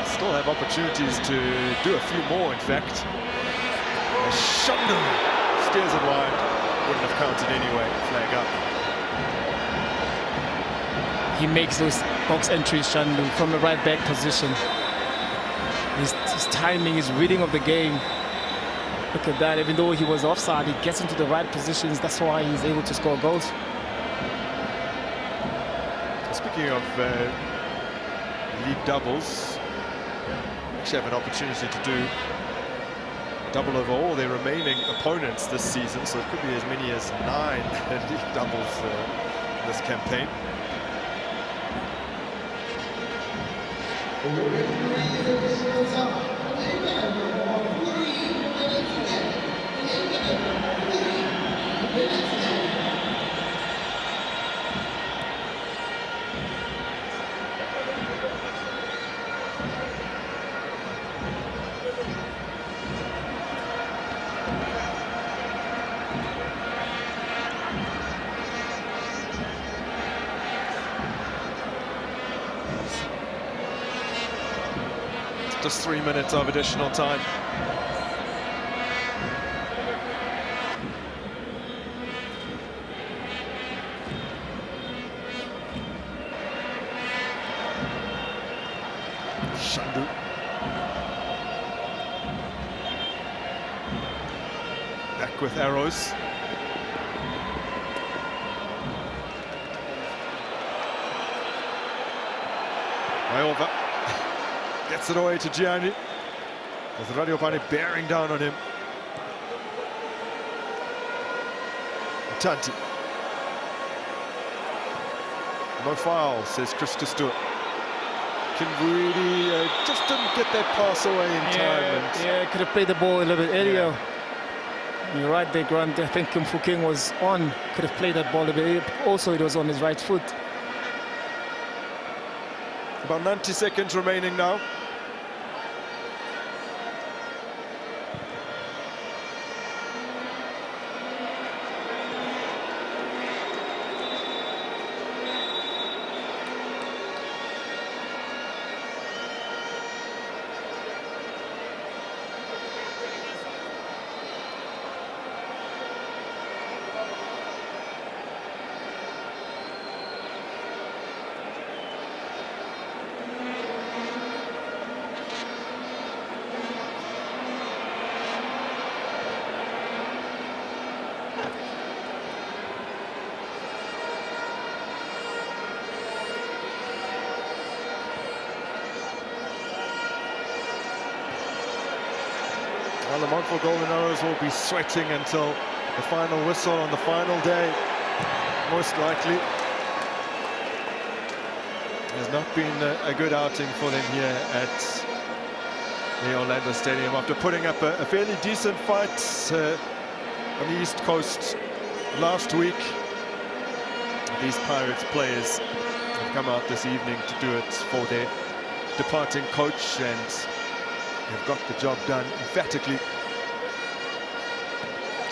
S1: Still have opportunities to do a few more, in fact. Shandu steers it wide, wouldn't have counted anyway, flag up.
S2: He makes those box entries, Shandu, from the right back position. His timing, his reading of the game. Look at that, even though he was offside, he gets into the right positions. That's why he's able to score goals.
S1: Speaking of league doubles, actually have an opportunity to do double over all their remaining opponents this season, so it could be as many as 9 league doubles this campaign. Just 3 minutes of additional time. Shandu. Back with arrows. Mayova gets it away to Gianni. With Radiopane bearing down on him. Tanti. No foul, says Chris Stewart. Kimbuidi just didn't get that pass away in time.
S2: Yeah, could have played the ball a little bit earlier. Yeah. You're right there, Grant. I think Kim Fu King was on. Could have played that ball a bit. Also, it was on his right foot.
S1: About 90 seconds remaining now. Well, the Lamontville Golden Arrows will be sweating until the final whistle on the final day, most likely. Has not been a good outing for them here at the Orlando Stadium after putting up a fairly decent fight on the East Coast last week. These Pirates players have come out this evening to do it for their departing coach, and they've got the job done emphatically.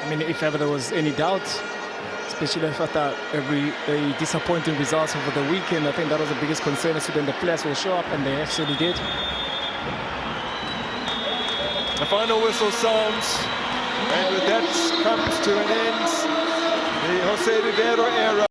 S2: I mean, if ever there was any doubt, especially after a disappointing results over the weekend, I think that was the biggest concern as to when the players will show up, and they actually did.
S1: The final whistle sounds, and with that comes to an end the Jose Rivero era.